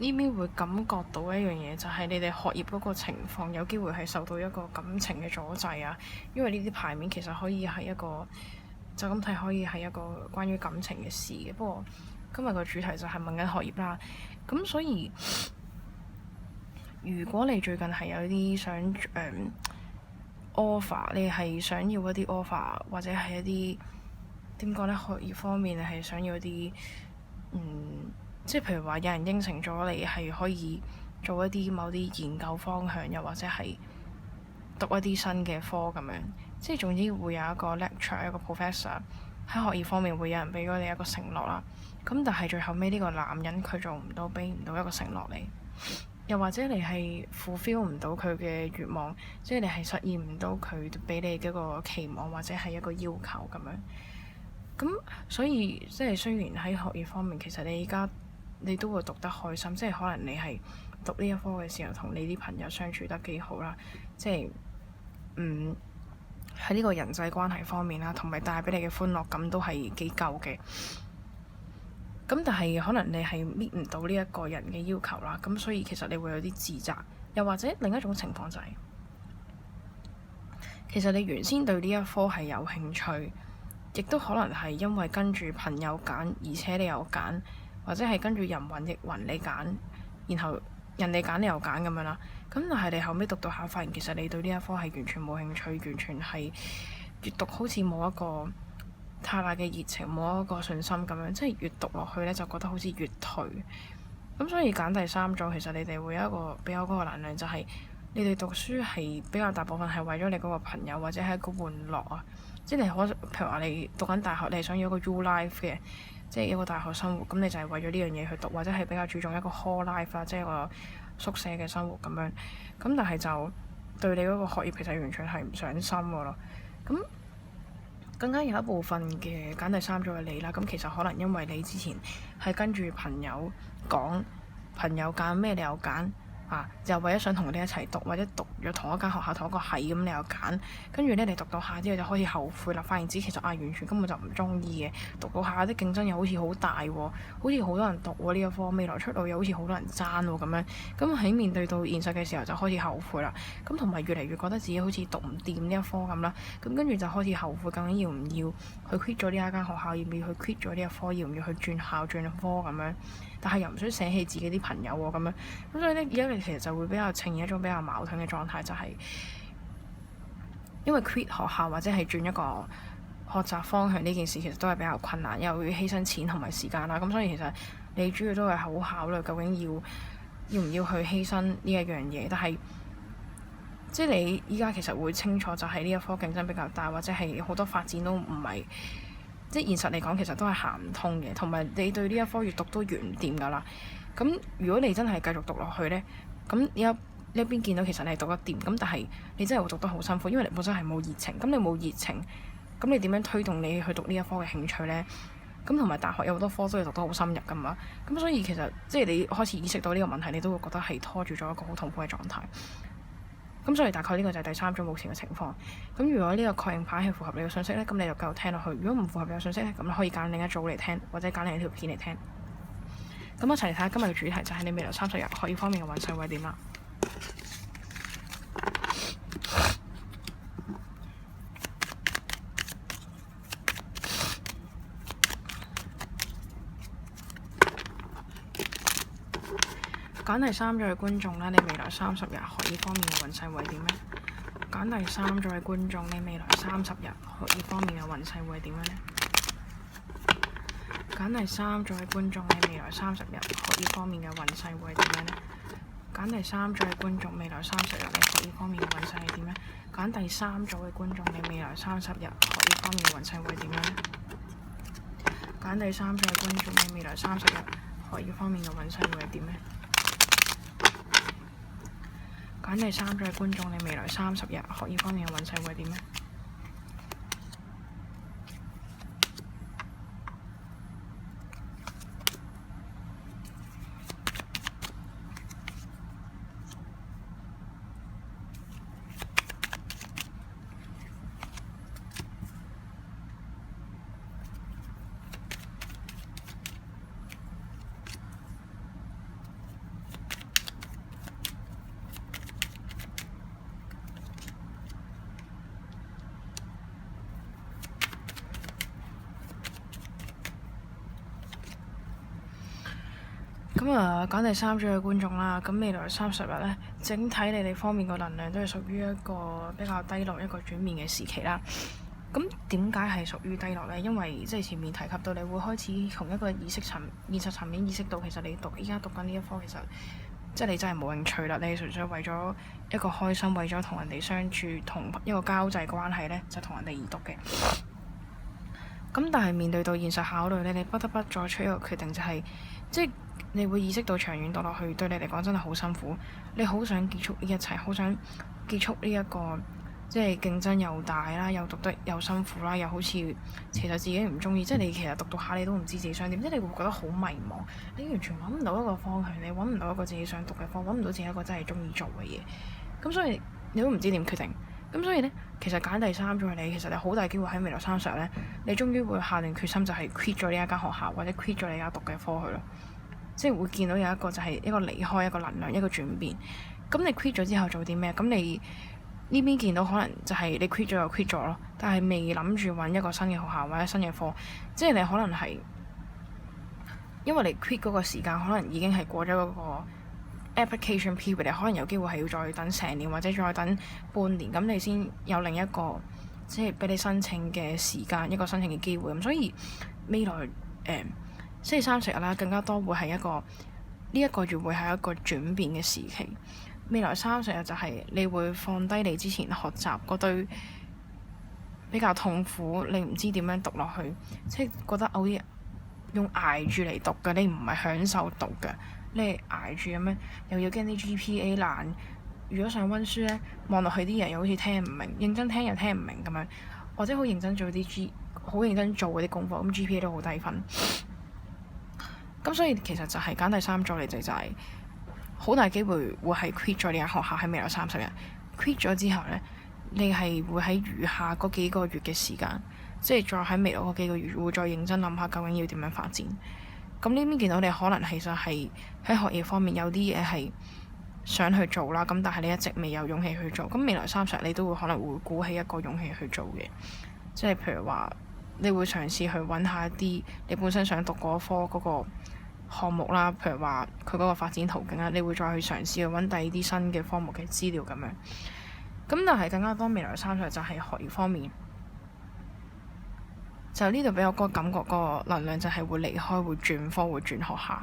呢邊會感覺到一樣嘢，就係你哋學業嗰個情況有機會係受到一個感情嘅阻滯啊。因為呢啲牌面其實可以係一個，就咁睇可以係一個關於感情嘅事嘅。不過今日個主題就係問緊學業啦。咁所以如果你最近係有啲想offer，你係想要一啲 offer，或者係一啲點講呢？學業方面你係想要一啲即係譬如話有人應承咗你係可以做一啲某啲研究方向，又或者係讀一啲新嘅科咁樣。即係總之會有一個 lecture， 一個 professor 喺學業方面會有人俾咗你一個承諾啦。咁但係最後尾呢個男人佢做唔到，俾唔到一個承諾你，又或者你係 fulfill 唔到佢嘅願望，即係你係實現唔到佢俾你嘅一個期望或者係一個要求咁樣。咁所以即係雖然喺學業方面，其實你而家你都會讀得開心，即係可能你係讀呢一科嘅時候，同你啲朋友相處得幾好啦，即係喺呢個人際關係方面啦，同埋帶俾你嘅歡樂感都係幾夠嘅。咁但係可能你係搣唔到呢一個人嘅要求啦，咁所以其實你會有啲自責，又或者另一種情況就係，其實你原先對呢一科係有興趣，亦都可能係因為跟住朋友揀，而且你又揀，或者係跟住人云亦云你揀，然後人哋揀你又揀咁樣啦。咁但係你後尾讀到下發現，其實你對呢一科係完全冇興趣，完全係閱讀好似冇一個太大嘅熱情，冇一個信心咁樣，即係越讀落去呢，就覺得好似越退。咁所以揀第三組，其實你哋會有一個比較高嘅能量，就係你哋讀書係比較大部分係為咗你嗰個朋友，或者係一個玩樂啊。即係你譬如話你讀緊大學，你係想要一個 U life 嘅，即係一個大學生活，咁你就係為咗呢樣嘢去讀，或者係比較注重一個 hall life 啦，即係一個宿舍嘅生活咁樣。咁但係就對你嗰個學業其實完全係唔上心㗎咯。咁更加有一部分嘅揀第三組嘅你啦，咁其實可能因為你之前係跟住朋友講，朋友揀咩你又揀，就為咗想同你一齊讀，或者讀咗同一間學校同一個系咁，你又揀，跟住咧你讀到下之後就開始後悔啦，發現自己其實完全根本就唔中意嘅，讀到下啲競爭又好似好大喎，好似好多人讀喎呢一科，未來出路又好似好多人爭喎咁樣，咁喺面對到現實嘅時候就開始後悔啦，咁同埋越嚟越覺得自己好似讀唔掂呢一科咁啦，咁跟住就開始後悔究竟要唔要去 quit 咗呢一間學校，要唔要去 quit 咗呢一科，要唔要去轉校轉科咁樣。但係又唔想捨棄自己啲朋友喎，咁樣咁所以咧，而家你其實就會比較呈現一種比較矛盾嘅狀態，就係因為 quit 學校或者係轉一個學習方向呢件事，其實都係比較困難，又要犧牲錢同埋時間啦。咁所以其實你主要都係好考慮究竟要唔要去犧牲呢一樣嘢，但係即係你依家其實會清楚，就係呢一科競爭比較大，或者係好多發展都唔係。即係現實嚟講，其實都係行唔通嘅，同埋你對呢一科越讀都越唔掂㗎啦。咁如果你真係繼續讀落去呢，咁一邊見到其實你係讀得掂，咁但係你真係會讀得好辛苦，因為你本身係冇熱情。咁你冇熱情，咁你點樣推動你去讀呢一科嘅興趣呢？咁同埋大學有好多科都係讀得好深入㗎嘛。咁所以其實即係你開始意識到呢個問題，你都會覺得係拖住咗一個好痛苦嘅狀態。咁所以大概呢個就係第三種目前嘅情況。咁如果呢個確認牌係符合你嘅信息呢，咁你就繼續聽落去。如果唔符合你嘅信息呢，咁你可以揀另一組嚟聽，或者揀另一條片嚟聽。咁一齊嚟睇下今日嘅主題，就係你未來30日學業方面嘅運勢會點啦。揀第三組嘅觀眾啦，你未來30日學業方面嘅運勢會點呢？揀第三組嘅觀眾，你未來30日學業方面嘅運勢會點樣呢？揀第三組嘅觀眾，你未來30日學業方面嘅運勢會點樣呢？揀第三組嘅觀眾，未來30日你學業方面嘅運勢係點呢？揀第三組嘅觀眾，你未來30日學業方面嘅運勢會點樣呢？揀第三組嘅觀眾，你未來30日學業方面嘅運勢會係點呢？揀第三組嘅觀眾，你未來30日學業方面嘅運勢會點呢？揀第三組嘅觀眾啦，咁未來30日呢，整體你哋方面個能量都係屬於一個比較低落、一個轉變嘅時期啦。咁點解係屬於低落呢？因為即係前面提及到，你會開始從一個現實層面意識到，其實你依家讀緊呢一科，其實即係你真係冇興趣啦。你純粹為咗一個開心，為咗同人哋相處，同一個交際關係呢，就同人哋而讀嘅。咁但係面對到現實考慮呢，你不得不作出一個決定，就係即係你會意識到長遠讀落去對你嚟講真係好辛苦，你好想結束呢一切，好想結束呢一個即係競爭又大啦，又讀得又辛苦啦，又好似其實自己唔中意，即係你其實讀到下你都唔知自己想點，即係你會覺得好迷茫，你完全揾唔到一個方向，你揾唔到一個自己想讀嘅科，揾唔到自己一個真係中意做嘅嘢，咁所以你都唔知點決定。咁所以呢，其實揀第三組你，其實你好大機會喺未來30日呢，你終於會下定決心就係 quit 咗呢一間學校，或者 quit 咗你而家讀嘅科去咯。即係會見到有一個就係一個離開，一個能量，一個轉變。咁你 quit 咗之後做啲咩？咁你呢邊見到可能就係你 quit 咗就 quit 咗咯，但係未諗住揾一個新嘅學校或者新嘅科。即係你可能係因為你 quit 嗰個時間可能已經係過咗嗰個 application period，你可能有機會係要再等成年或者再等半年，咁你先有另一個即係俾你申請嘅時間，一個申請嘅機會。咁所以未來即係30日啦，更加多會係一個呢一個月會係一個轉變嘅時期。未來30日就係你會放低你之前學習嗰堆比較痛苦，你唔知點樣讀落去，即係覺得好似用捱住嚟讀嘅，你唔係享受讀嘅。你係捱住咁樣，又要驚啲 GPA 爛。如果想溫書呢，望落去啲人又好似聽唔明，認真聽又聽唔明咁樣，或者好認真做好認真做嗰啲功課，咁 GPA 都好低分。咁所以其實就係揀第三組嚟就係好大機會會係 quit 咗呢間學校喺未來30日。quit 咗之後呢，你係會喺餘下嗰幾個月嘅時間，即係再喺未來嗰幾個月會再認真諗下究竟要點樣發展。咁呢邊見到你可能其實係喺學業方面有啲嘢係想去做啦，咁但係你一直未有勇氣去做。咁未來30日你都會可能會鼓起一個勇氣去做嘅，即係譬如話你會嘗試去揾下一啲你本身想讀嗰科嗰個項目啦，譬如話佢嗰個發展途徑啦，你會再去嘗試去揾第二啲新嘅科目嘅資料咁樣。咁但係更加多未來30日就係學業方面，就呢度俾我嗰個感覺，嗰個能量就係會離開，會轉科，會轉學校，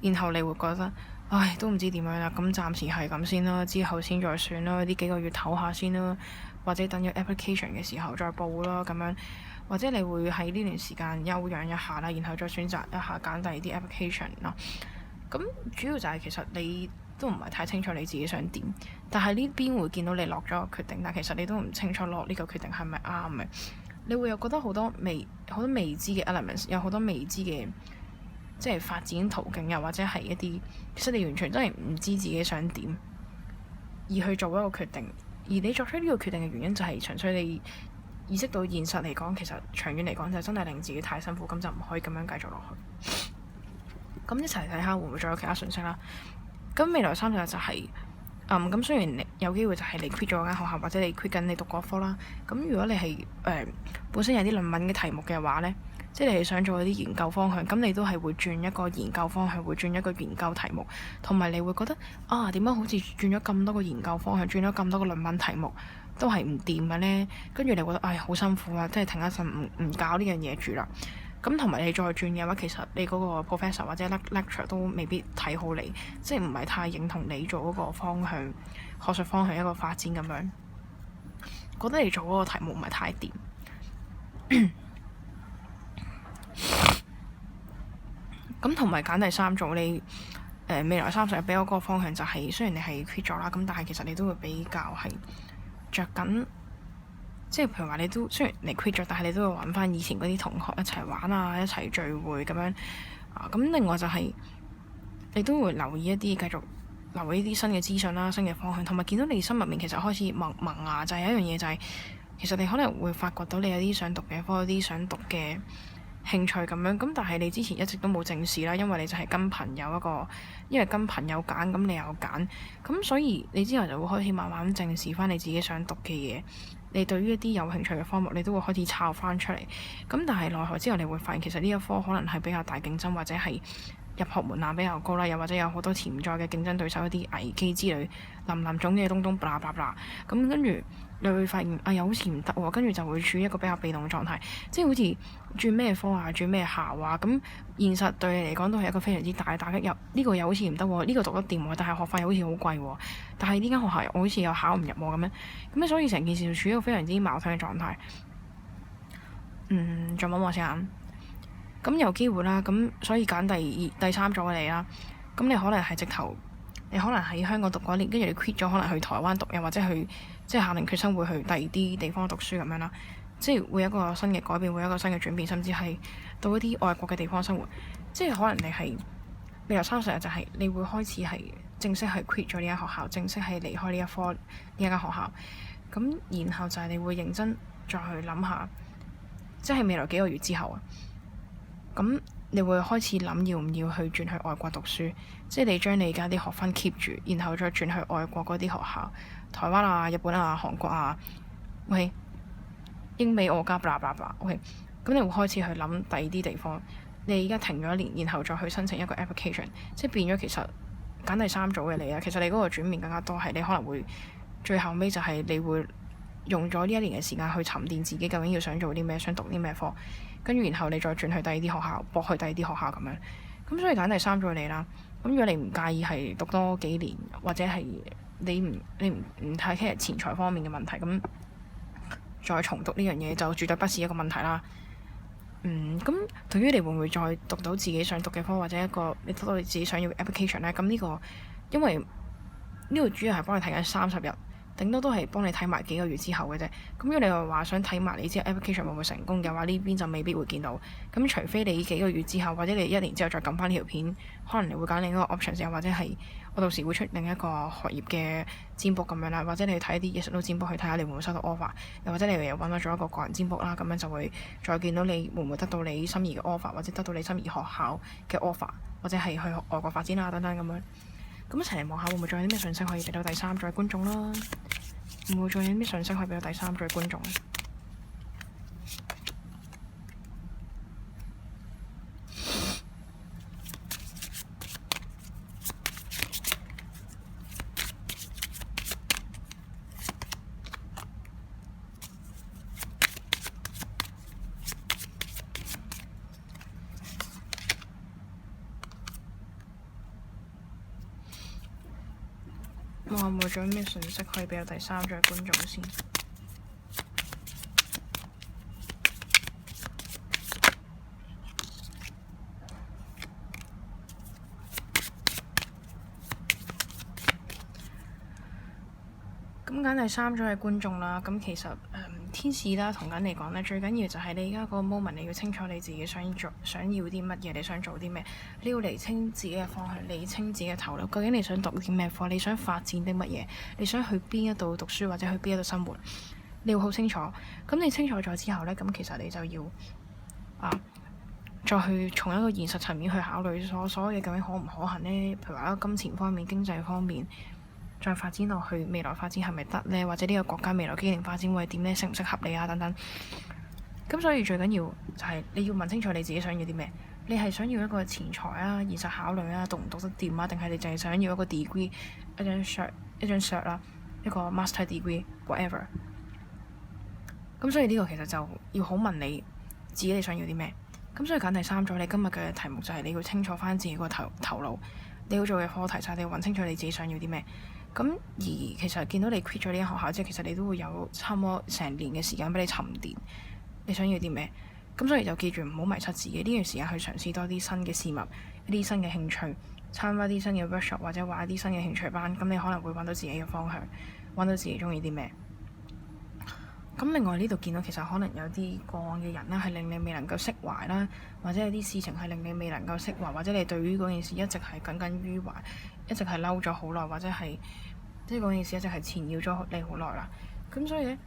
然後你會覺得唉，都唔知點樣啦，咁暫時係咁先啦，之後先再算啦，呢幾個月唞下先啦，或者等咗 application 嘅時候再報啦咁樣，或者你會喺呢段時間休養一下啦，然後再選擇一下揀第二啲 application 啦。咁主要就係其實你都唔係太清楚你自己想點，但係呢邊會見到你落咗個決定，但其實你都唔清楚落呢個決定係咪啱嘅。你會有覺得好多未知嘅 elements， 有好多未知嘅即係發展途徑，又或者係一啲其實你完全真係唔知自己想點，而去做一個決定。而你作出呢個決定嘅原因就係純粹你意識到現實嚟講，其實長遠嚟講就真係令自己太辛苦，咁就唔可以咁樣繼續落去。咁一齊睇下會唔會再有其他信息啦。咁未來30日就係咁雖然你有機會就係你 quit 咗間學校，或者你 quit 緊你讀嗰科啦。咁如果你係本身有啲論文嘅題目嘅話呢，即係你係想做一啲研究方向，咁你都係會轉一個研究方向，會轉一個研究題目，同埋你會覺得點解好似轉咗咁多個研究方向，轉咗咁多個論文題目都係唔掂嘅呢？跟住你覺得好辛苦啊，即係停一陣唔搞呢樣嘢住啦。咁同埋你再轉嘅話，其實你嗰個 professor 或者 lecturer 都未必睇好你，即係唔係太認同你做嗰個方向學術方向一個發展咁樣，覺得你做嗰個題目唔係太掂。咁同埋揀第三組，你未來30日俾我嗰個方向就係，雖然你係 quit 咗啦，咁但係其實你都會比較係着緊。即係譬如話，你都雖然你 quit 咗，但係你都會揾翻以前嗰啲同學一齊玩啊，一齊聚會咁樣啊。咁另外就係你都會留意一啲，繼續留意啲新嘅資訊啦、新嘅方向，同埋見到你心入面其實開始萌芽，就係有一樣嘢就係其實你可能會發覺到你有啲想讀嘅科，有啲想讀嘅興趣咁樣。咁但係你之前一直都冇正視啦，因為你就係跟朋友因為跟朋友揀，咁你又揀，咁所以你之後就會開始慢慢正視翻你自己想讀嘅嘢。你對於一啲有興趣嘅科目，你都會開始抄翻出嚟。咁但係奈何之後，你會發現其實呢一科可能係比較大競爭，或者係入學門檻比較高啦，又或者有好多潛在嘅競爭對手，一啲危機之類林總嘅東東，blah blah blah。咁跟住你會發現又好似唔得喎，跟住就會處於一個比較被動嘅狀態，即係好似轉咩科啊，轉咩校啊。咁現實對你嚟講都係一個非常之大嘅打擊。呢個又好似唔得喎，呢個讀得掂喎，但係學費又好似好貴喎。但係呢間學校我好似又考唔入喎咁樣。咁所以成件事就處於一個非常之矛盾嘅狀態。再望望先。咁有機會啦，咁所以揀第三組你啦。咁你可能係直頭，你可能喺香港讀嗰年，跟住你 quit 咗，可能去台灣讀，又或者去即係下定決心會去第二啲地方讀書咁樣啦。即係會有一個新嘅改變，會有一個新嘅轉變，甚至係到一啲外國嘅地方生活。即係可能你係未來30日就係你會開始係正式係 quit 咗呢間學校，正式係離開呢一間學校。咁然後就係你會認真再去諗下，即係未來幾個月之後啊。咁你會開始諗要唔要去轉去外國讀書，即係你將你而家啲學分 keep 住，然後再轉去外國嗰啲學校，台灣啊、日本啊、韓國啊，OK， 英美澳加 blah blah blah，OK， 咁你會開始去諗第二啲地方。你而家停咗一年，然後再去申請一個 application， 即係變咗其實揀第三組嘅你啊。其實你嗰個轉變更加多係你可能會最後尾就係你會用咗呢一年嘅時間去沉澱自己究竟要想做啲咩，想讀啲咩科。跟住，然後你再轉去第二啲學校，駁去第二啲學校咁樣。咁所以揀第三組你啦。咁如果你唔介意係讀多幾年，或者係你唔太 care 錢財方面嘅問題，咁再重讀呢樣嘢就絕對不是一個問題啦。咁對於你會唔會再讀到自己想讀嘅科，或者一個你讀到你自己想要嘅 application 呢？咁呢個因為呢個主要係幫你睇緊30日頂多都係幫你睇埋幾個月之後嘅啫。咁如果你話想睇埋你之後 application 會唔會成功嘅話，呢邊就未必會見到。咁除非你幾個月之後，或者你1年之後再撳翻呢條片，可能你會揀另一個 option 先，或者係我到時會出另一個學業嘅占卜咁樣啦，或者你去睇一啲 yes no 占卜去睇下你會唔會收到 offer，又或者你又揾我做一個個人占卜啦，咁樣就會再見到你會唔會得到你心儀嘅 offer，或者得到你心儀學校嘅 offer，或者係去外國發展啊等等咁樣。咁一齊嚟望下會唔會仲有啲咩信息可以俾到第三組觀眾啦？會唔會仲有啲咩信息可以俾到第三組觀眾？我會唔會仲有咩信息可以俾到第三組觀眾先？咁揀第三組嘅觀眾啦，咁其實天使啦同緊你講咧，最緊要就係你而家嗰個 moment，你要清楚你自己想要啲乜嘢，你想做啲咩，你要釐清自己嘅方向，釐清自己嘅頭腦，究竟你想讀啲咩科，你想發展啲乜嘢，你想去邊一度讀書或者去邊一度生活，你要好清楚。咁你清楚咗之後咧，咁其實你就要再去從一個現實層面去考慮所有嘢究竟可唔可行呢？譬如話一個金錢方面、經濟方面。再發展落去，未來發展係咪得呢？或者呢個國家未來經營發展會係點呢？適唔適合你啊？等等。咁所以最緊要就係你要問清楚你自己想要啲咩。你係想要一個錢財啊、現實考慮啊、讀唔讀得掂啊，定係你淨係想要一個 degree、一張 cert 啦、一個 master degree，whatever。咁所以呢個其實就要好問你自己你想要啲咩。咁所以揀第三組，你今日嘅題目就係你要清楚翻自己個頭腦，你要做嘅課題就係你要揾清楚你自己想要啲咩。咁而其實見到你 quit 咗呢間學校之後，其實你都會有差唔多成年嘅時間俾你沉澱，你想要啲咩？咁所以就記住唔好迷失自己，呢段時間去嘗試多啲新嘅事物，一啲新嘅興趣，參加啲新嘅 workshop 或者玩一啲新嘅興趣班，咁你可能會揾到自己嘅方向，揾到自己中意啲咩。咁另外呢度見到其實可能有啲過往嘅人啦，係令你未能夠釋懷啦，或者有啲事情係令你未能夠釋懷，或者你對於嗰件事一直係耿耿於懷，一直係嬲咗好耐，或者係即係嗰件事一直係纏繞咗你好耐啦。咁所以咧，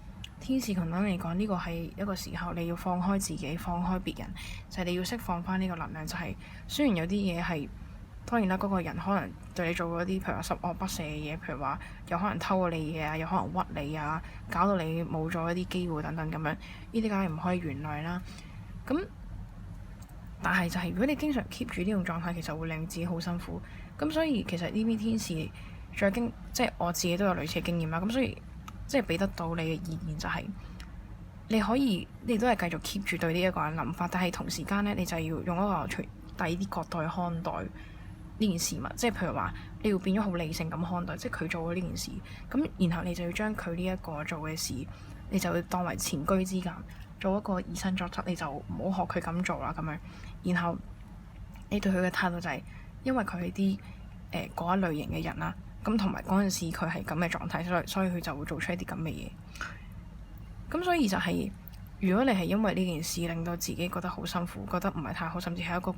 天使同等嚟講，呢個係一個時候你要放開自己，放開別人，就係你要釋放翻呢個能量。就係雖然有啲嘢係當然啦，嗰個人可能對你做嗰啲譬如話十惡不赦嘅嘢，譬如話有可能偷過你嘢啊，有可能屈你啊，搞到你冇咗一啲機會等等咁樣，呢啲梗係唔可以原諒啦。咁但係就係如果你經常 keep 住呢種狀態，其實會令自己好辛苦。咁所以其實呢邊天使即係我自己都有類似嘅經驗啦。咁所以即係俾得到你嘅意見就係你都係繼續 keep 住對呢一個人諗法，但係同時間咧，你就要用一個第二啲角度去看待呢件事物，即係譬如話你要變咗好理性咁看待，即係佢做咗呢件事，咁然後你就要將佢呢一個做嘅事，你就要當為前車之鑑，做一個以身作則，你就唔好學佢咁做啦咁樣。然後你對佢嘅態度就係，因為佢係啲嗰一類型嘅人啦，咁同埋嗰陣時佢係咁嘅狀態，所以佢就會做出一啲咁嘅嘢。咁所以就係，如果你係因為呢件事令到自己覺得好辛苦，覺得唔係太好，甚至係一個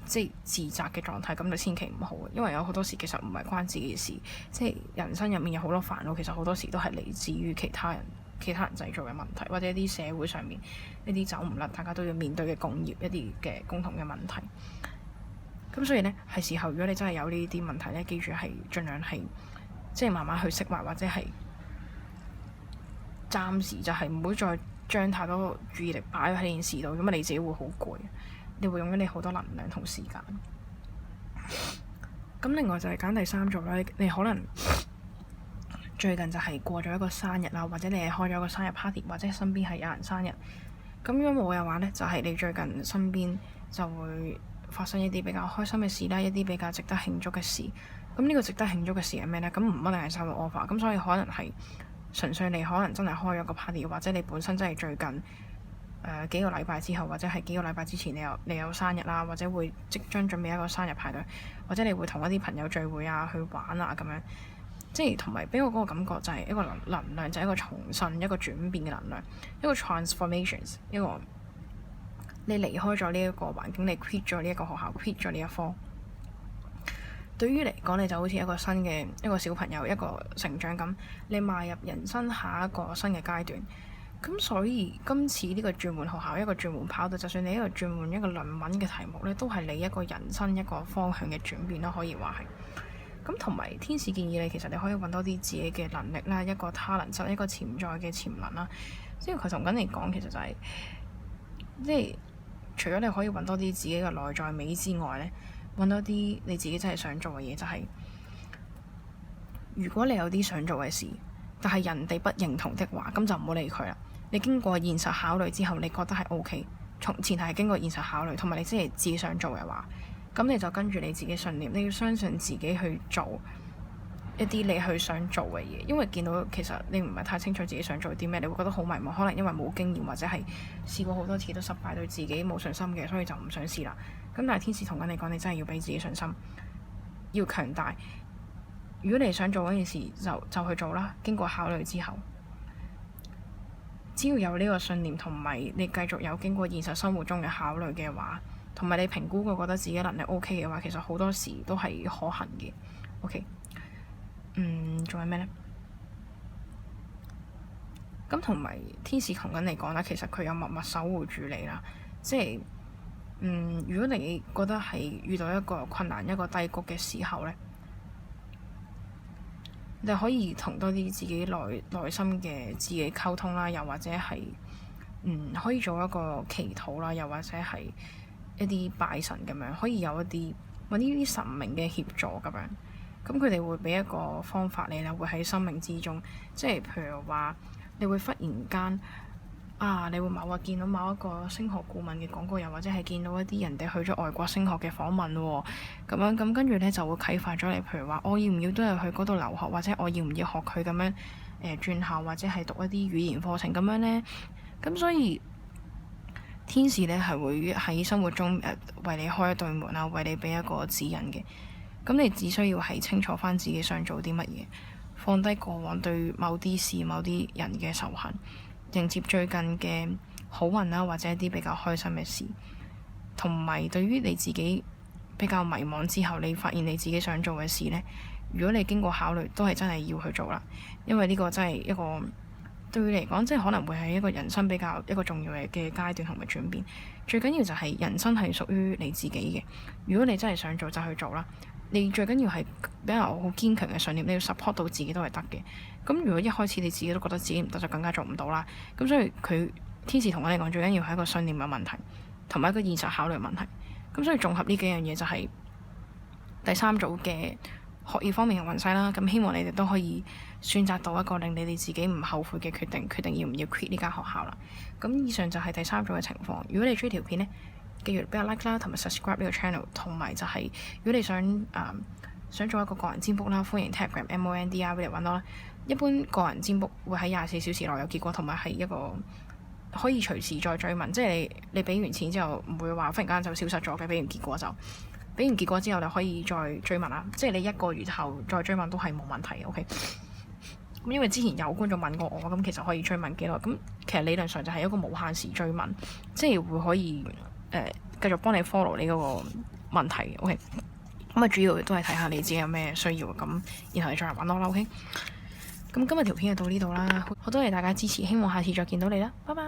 即係自責嘅狀態，咁就千祈唔好，因為有好多時其實唔係關自己事，即係人生入面有好多煩惱，其實好多時都係嚟自於其他人製造嘅問題，或者一啲社會上面一啲走唔甩，大家都要面對嘅共業一啲嘅共同嘅問題。咁所以呢，係時候，如果你真係有呢啲問題呢，記住係盡量係即係慢慢去釋懷，或者係暫時就係唔好再將太多注意力擺喺呢件事度，咁啊你自己會好攰。你會用咗你好多能量同時間。咁另外就係揀第三組啦，你可能最近就係過咗一個生日啦，或者你係開咗一個生日 party， 或者身邊係有人生日。咁如果冇嘅話呢，就係你最近身邊就會發生一啲比較開心嘅事啦，一啲比較值得慶祝嘅事。咁呢個值得慶祝嘅事係咩呢？咁唔一定係收到 offer，咁所以可能係純粹你可能真係開咗個 party， 或者你本身真係最近幾個禮拜之後，或者係幾個禮拜之前，你有生日啦，或者會即將準備一個生日派對，或者你會同一啲朋友聚會啊，去玩啊咁樣。即係同埋俾我嗰個感覺就係一個能量，就係一個重新一個轉變嘅能量，一個 transformations， 一個你離開咗呢一個環境，你 quit 咗呢一個學校，quit 咗呢一科。對於嚟講，你就好似一個新嘅一個小朋友，一個成長咁，你邁入人生下一個新嘅階段。咁所以今次呢個轉換學校，一個轉換跑道，就算你一個轉換一個論文嘅題目咧，都係你一個人生一個方向嘅轉變啦，可以話係。咁同埋天使建議你，其實你可以揾多啲自己嘅能力啦，一個他能實，一個潛在嘅潛能啦。即係佢同緊你講，其實就係即係除咗你可以揾多啲自己嘅內在美之外咧，揾多啲你自己真係想做嘅嘢，就係如果你有啲想做嘅事，但係人哋不認同的話，咁就唔好理佢啦。你經過現實考慮之後，你覺得係 OK， 前提係經過現實考慮，同埋你真係自己想做嘅話，咁你就跟住你自己信念，你要相信自己去做一啲你去想做嘅嘢。因為見到其實你唔係太清楚自己想做啲咩，你會覺得好迷茫，可能因為冇經驗或者係試過好多次都失敗，對自己冇信心嘅，所以就唔想試啦。咁但係天使同緊你講，你真係要俾自己信心，要強大。如果你想做嗰件事，就去做啦。經過考慮之後，只要有呢個信念，同埋你繼續有經過現實生活中嘅考慮嘅話，同埋你評估過覺得自己能力 OK 嘅話，其實好多時都係可行嘅。OK，仲有咩呢？咁同埋天使同緊你講啦，其實佢有默默守護住你啦。即係如果你覺得係遇到一個困難、一個低谷嘅時候呢，你可以同多啲自己內心嘅自己溝通啦，又或者係可以做一個祈禱啦，又或者係一啲拜神咁樣，可以有一啲揾呢啲神明嘅協助咁樣。咁佢哋會俾一個方法你啦，會喺生命之中，即係譬如話你會忽然間你會見到某一個升學顧問嘅廣告，又或者係見到一啲人哋去咗外國升學嘅訪問喎，咁樣咁跟住咧就會啟發咗你，譬如話我要唔要都係去嗰度留學，或者我要唔要學佢咁樣轉校，或者係讀一啲語言課程咁樣呢？咁所以天使咧係會喺生活中為你開一對門啊，為你俾一個指引嘅。咁你只需要係清楚翻自己想做啲乜嘢，放低過往對某啲事、某啲人嘅仇恨，迎接最近嘅好運啦，或者一啲比較開心嘅事，同埋對於你自己比較迷茫之後，你發現你自己想做嘅事呢，如果你經過考慮，都係真係要去做啦。因為呢個真係一個對你嚟講，即係可能會係一個人生比較一個重要嘅階段同埋轉變。最緊要就係人生係屬於你自己嘅。如果你真係想做，就去做啦。你最緊要係比較好堅強嘅信念，你要 support 到自己都係得嘅。咁如果一開始你自己都覺得自己唔得，就更加做唔到啦。咁所以天使同我哋講，最緊要係一個信念嘅問題，同埋一個現實考慮問題。咁所以綜合呢幾樣嘢就係第三組嘅學業方面嘅運勢啦。咁希望你哋都可以選擇到一個令你哋自己唔後悔嘅決定要唔要 quit 呢間學校啦。咁以上就係第三組嘅情況。如果你中意條片呢，記住俾個 like 啦，同埋 subscribe 呢個 channel， 同埋就係如果你想做一個個人占卜啦，歡迎 Telegram MONDR 嚟揾我啦。一般個人占卜會喺24小時內有結果，同埋係一個可以隨時再追問，即係你俾完錢之後唔會話忽然間就消失咗嘅。俾完結果之後你可以再追問啦，即係你1個月後再追問都係冇問題嘅。OK，咁因為之前有觀眾問過我，咁其實可以追問幾耐？咁其實理論上就係一個無限時追問，即係會可以繼續幫你 follow 你嗰個問題。OK，咁主要都係睇下你自己有咩需要，咁然後你再嚟揾我啦。OK，咁今日條片就到呢度啦，好多謝大家支持，希望下次再見到你啦，拜拜。